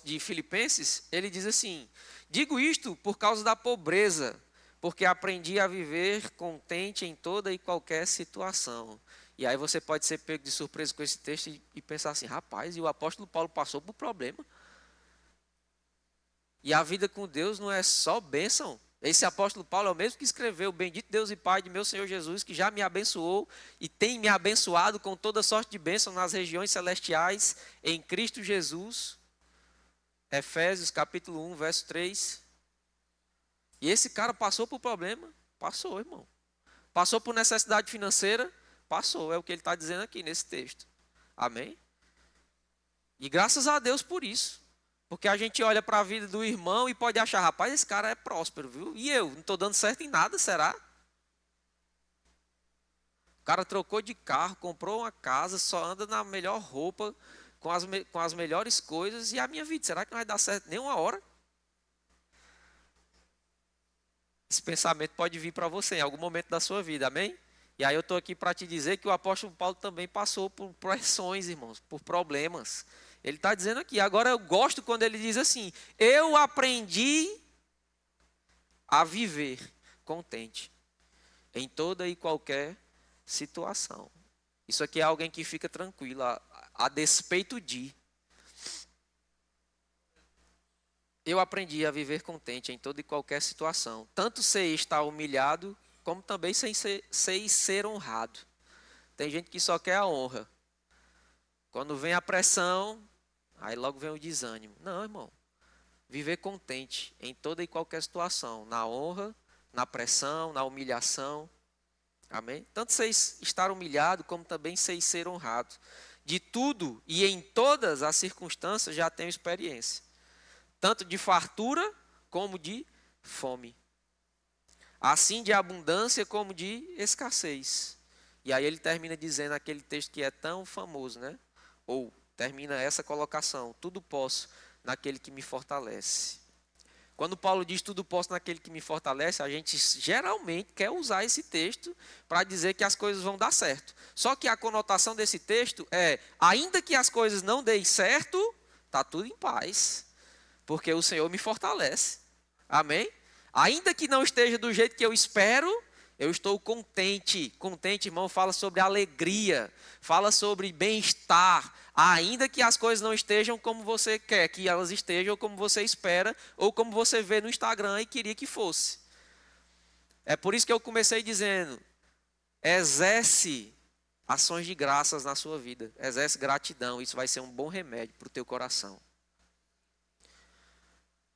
de Filipenses, ele diz assim, digo isto por causa da pobreza, porque aprendi a viver contente em toda e qualquer situação. E aí você pode ser pego de surpresa com esse texto e pensar assim, rapaz, e o apóstolo Paulo passou por problema? E a vida com Deus não é só bênção? Esse apóstolo Paulo é o mesmo que escreveu, bendito Deus e Pai de meu Senhor Jesus, que já me abençoou e tem me abençoado com toda sorte de bênção nas regiões celestiais em Cristo Jesus. Efésios capítulo 1, verso 3. E esse cara passou por problema? Passou, irmão. Passou por necessidade financeira? Passou, é o que ele está dizendo aqui nesse texto. Amém? E graças a Deus por isso. Porque a gente olha para a vida do irmão e pode achar, rapaz, esse cara é próspero, viu? E eu, não estou dando certo em nada, será? O cara trocou de carro, comprou uma casa, só anda na melhor roupa, com as melhores coisas. E a minha vida, será que não vai dar certo nem uma hora? Esse pensamento pode vir para você em algum momento da sua vida, amém? E aí eu estou aqui para te dizer que o apóstolo Paulo também passou por pressões, irmãos, por problemas. Ele está dizendo aqui, agora eu gosto quando ele diz assim, eu aprendi a viver contente em toda e qualquer situação. Isso aqui é alguém que fica tranquilo, a despeito de. Eu aprendi a viver contente em toda e qualquer situação. Tanto sei estar humilhado, como também sei ser honrado. Tem gente que só quer a honra. Quando vem a pressão, aí logo vem o desânimo. Não, irmão. Viver contente em toda e qualquer situação. Na honra, na pressão, na humilhação. Amém? Tanto sei estar humilhado, como também sei ser honrado. De tudo e em todas as circunstâncias já tenho experiência. Tanto de fartura, como de fome. Assim de abundância, como de escassez. E aí ele termina dizendo aquele texto que é tão famoso, né? Ou termina essa colocação, tudo posso naquele que me fortalece. Quando Paulo diz tudo posso naquele que me fortalece, a gente geralmente quer usar esse texto para dizer que as coisas vão dar certo. Só que a conotação desse texto é, ainda que as coisas não deem certo, está tudo em paz. porque o Senhor me fortalece. Amém? Ainda que não esteja do jeito que eu espero, eu estou contente. Contente, irmão, fala sobre alegria, fala sobre bem-estar. Ainda que as coisas não estejam como você quer que elas estejam, ou como você espera, ou como você vê no Instagram e queria que fosse. É por isso que eu comecei dizendo, exerce ações de graças na sua vida. Exerce gratidão, isso vai ser um bom remédio para o teu coração.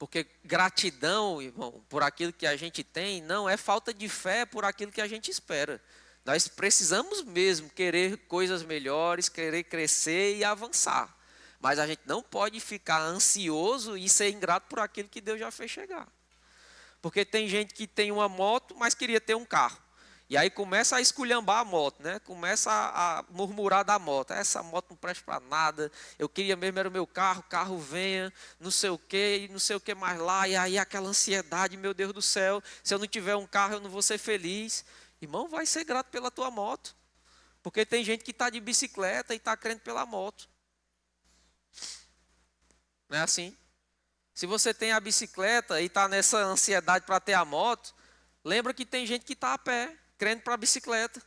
Porque gratidão, irmão, por aquilo que a gente tem, não é falta de fé por aquilo que a gente espera. Nós precisamos mesmo querer coisas melhores, querer crescer e avançar. Mas a gente não pode ficar ansioso e ser ingrato por aquilo que Deus já fez chegar. Porque tem gente que tem uma moto, mas queria ter um carro. E aí começa a esculhambar a moto, né? Começa a murmurar da moto. Essa moto não presta para nada. Eu queria mesmo, era o meu carro, o carro venha, não sei o quê, não sei o que mais lá. E aí aquela ansiedade, meu Deus do céu, se eu não tiver um carro eu não vou ser feliz. Irmão, vai ser grato pela tua moto. Porque tem gente que está de bicicleta e está crendo pela moto. Não é assim? Se você tem a bicicleta e está nessa ansiedade para ter a moto, lembra que tem gente que está a pé, crendo para a bicicleta.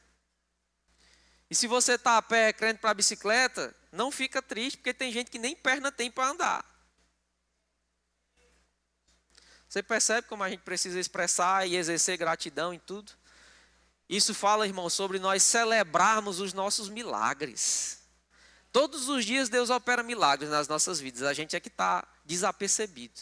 E se você está a pé, crendo para a bicicleta, não fica triste, porque tem gente que nem perna tem para andar. Você percebe como a gente precisa expressar e exercer gratidão em tudo? Isso fala, irmão, sobre nós celebrarmos os nossos milagres. Todos os dias Deus opera milagres nas nossas vidas. A gente é que está desapercebido.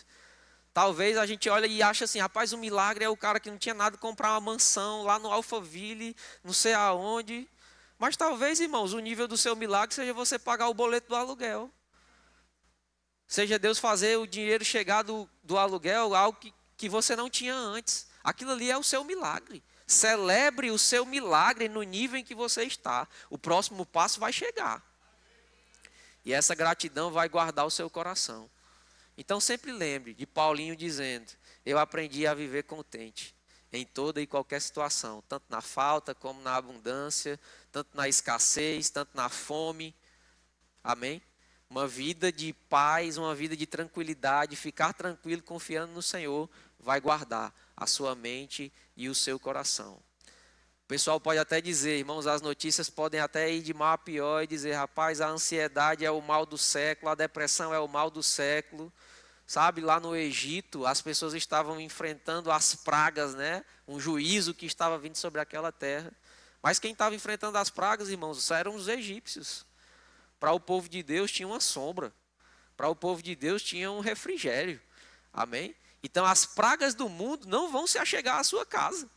Talvez a gente olha e acha assim, rapaz, o milagre é o cara que não tinha nada, comprar uma mansão lá no Alphaville, não sei aonde. Mas talvez, irmãos, o nível do seu milagre seja você pagar o boleto do aluguel. Seja Deus fazer o dinheiro chegar do aluguel, algo que você não tinha antes. Aquilo ali é o seu milagre. Celebre o seu milagre no nível em que você está. O próximo passo vai chegar. E essa gratidão vai guardar o seu coração. Então sempre lembre de Paulinho dizendo, eu aprendi a viver contente em toda e qualquer situação, tanto na falta como na abundância, tanto na escassez, tanto na fome. Amém? Uma vida de paz, uma vida de tranquilidade, ficar tranquilo, confiando no Senhor, vai guardar a sua mente e o seu coração. O pessoal pode até dizer, irmãos, as notícias podem até ir de mal a pior e dizer, rapaz, a ansiedade é o mal do século, a depressão é o mal do século. Sabe, lá no Egito, as pessoas estavam enfrentando as pragas, né? Um juízo que estava vindo sobre aquela terra. Mas quem estava enfrentando as pragas, irmãos, eram os egípcios. Para o povo de Deus tinha uma sombra. Para o povo de Deus tinha um refrigério. Amém? Então as pragas do mundo não vão se achegar à sua casa.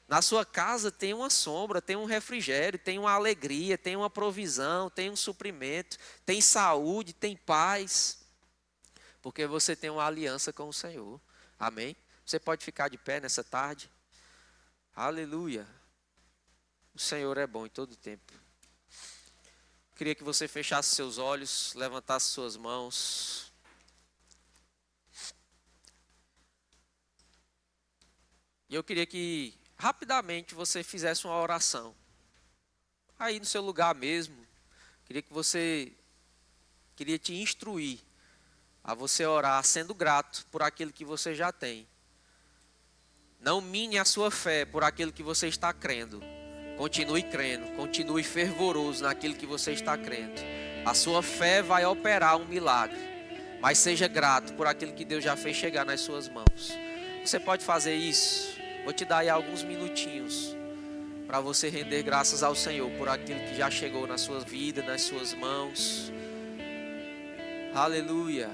Na sua casa tem uma sombra, tem um refrigério, tem uma alegria, tem uma provisão, tem um suprimento, tem saúde, tem paz. Porque você tem uma aliança com o Senhor. Amém? Você pode ficar de pé nessa tarde? Aleluia. O Senhor é bom em todo tempo. Queria que você fechasse seus olhos, levantasse suas mãos. E eu queria que rapidamente você fizesse uma oração. Aí no seu lugar mesmo. Queria te instruir a você orar sendo grato por aquilo que você já tem. Não mine a sua fé por aquilo que você está crendo. Continue crendo, continue fervoroso naquilo que você está crendo. A sua fé vai operar um milagre. Mas seja grato por aquilo que Deus já fez chegar nas suas mãos. Você pode fazer isso? Vou te dar aí alguns minutinhos para você render graças ao Senhor por aquilo que já chegou na sua vida, nas suas mãos. Aleluia.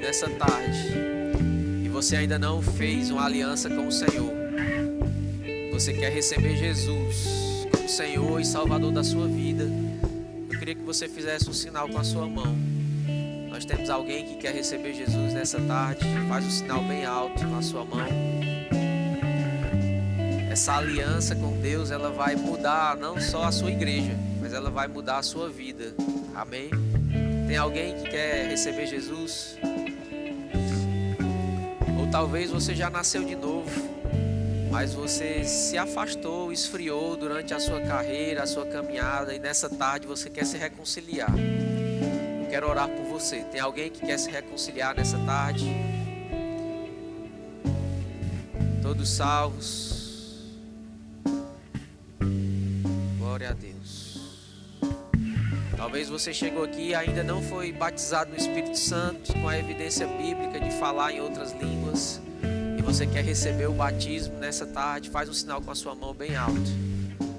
nessa tarde e você ainda não fez uma aliança com o Senhor, você quer receber Jesus como Senhor e Salvador da sua vida, eu queria que você fizesse um sinal com a sua mão. Nós temos alguém que quer receber Jesus nessa tarde. Faz um sinal bem alto com a sua mão. Essa aliança com Deus, ela vai mudar não só a sua igreja, mas ela vai mudar a sua vida. Amém? Tem alguém que quer receber Jesus? Ou talvez você já nasceu de novo, mas você se afastou, esfriou durante a sua carreira, a sua caminhada, e nessa tarde você quer se reconciliar. Eu quero orar por você. Tem alguém que quer se reconciliar nessa tarde? Todos salvos? Glória a Deus. Talvez você chegou aqui e ainda não foi batizado no Espírito Santo, com a evidência bíblica de falar em outras línguas, e você quer receber o batismo nessa tarde. Faz um sinal com a sua mão bem alto.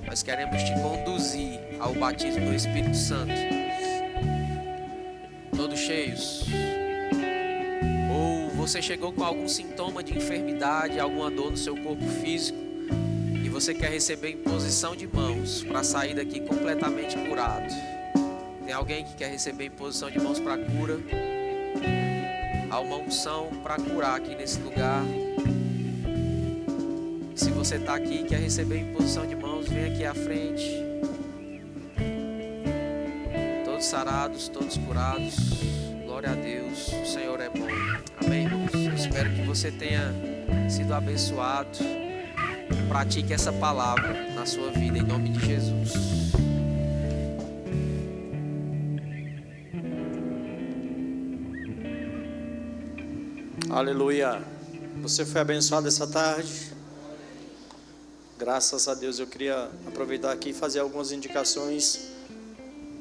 Nós queremos te conduzir ao batismo do Espírito Santo. Todos cheios? Ou você chegou com algum sintoma de enfermidade, alguma dor no seu corpo físico, e você quer receber imposição de mãos para sair daqui completamente curado? Tem alguém que quer receber imposição de mãos para cura? Há uma unção para curar aqui nesse lugar. Se você está aqui e quer receber imposição de mãos, vem aqui à frente. Todos sarados, todos curados. Glória a Deus, o Senhor é bom. Amém, irmãos? Eu espero que você tenha sido abençoado. Pratique essa palavra na sua vida, em nome de Jesus. Aleluia. Você foi abençoado essa tarde? Graças a Deus. Eu queria aproveitar aqui e fazer algumas indicações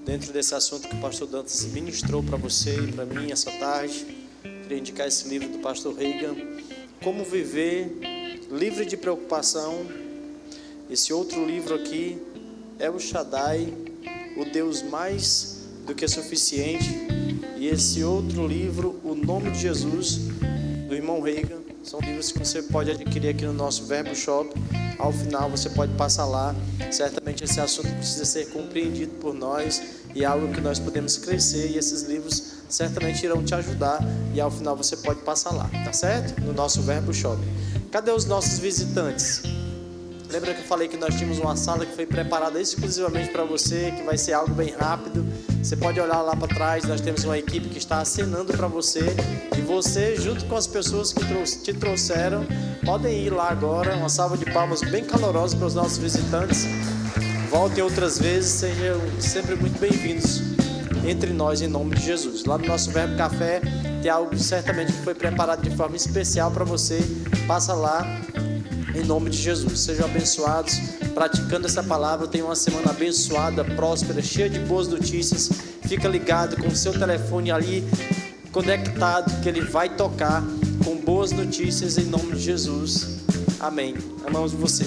dentro desse assunto que o pastor Dantas ministrou para você e para mim essa tarde. Queria indicar esse livro do pastor Reagan, Como Viver Livre de Preocupação. Esse outro livro aqui é o Shaddai, o Deus mais do que suficiente. E esse outro livro, O Nome de Jesus, do irmão Reagan. São livros que você pode adquirir aqui no nosso Verbo Shop. Ao final você pode passar lá. Certamente esse assunto precisa ser compreendido por nós e é algo que nós podemos crescer, e esses livros certamente irão te ajudar, e ao final você pode passar lá, tá certo? No nosso Verbo Shop. Cadê os nossos visitantes? Lembra que eu falei que nós tínhamos uma sala que foi preparada exclusivamente para você, que vai ser algo bem rápido. Você pode olhar lá para trás, nós temos uma equipe que está acenando para você, e você, junto com as pessoas que te trouxeram, podem ir lá agora. Uma salva de palmas bem calorosa para os nossos visitantes. Voltem outras vezes, sejam sempre muito bem-vindos entre nós, em nome de Jesus. Lá no nosso Verbo Café tem algo certamente que foi preparado de forma especial para você. Passa lá, em nome de Jesus. Sejam abençoados praticando essa palavra. Tenha uma semana abençoada, próspera, cheia de boas notícias. Fica ligado com o seu telefone ali conectado, que ele vai tocar com boas notícias em nome de Jesus. Amém. Amamos você.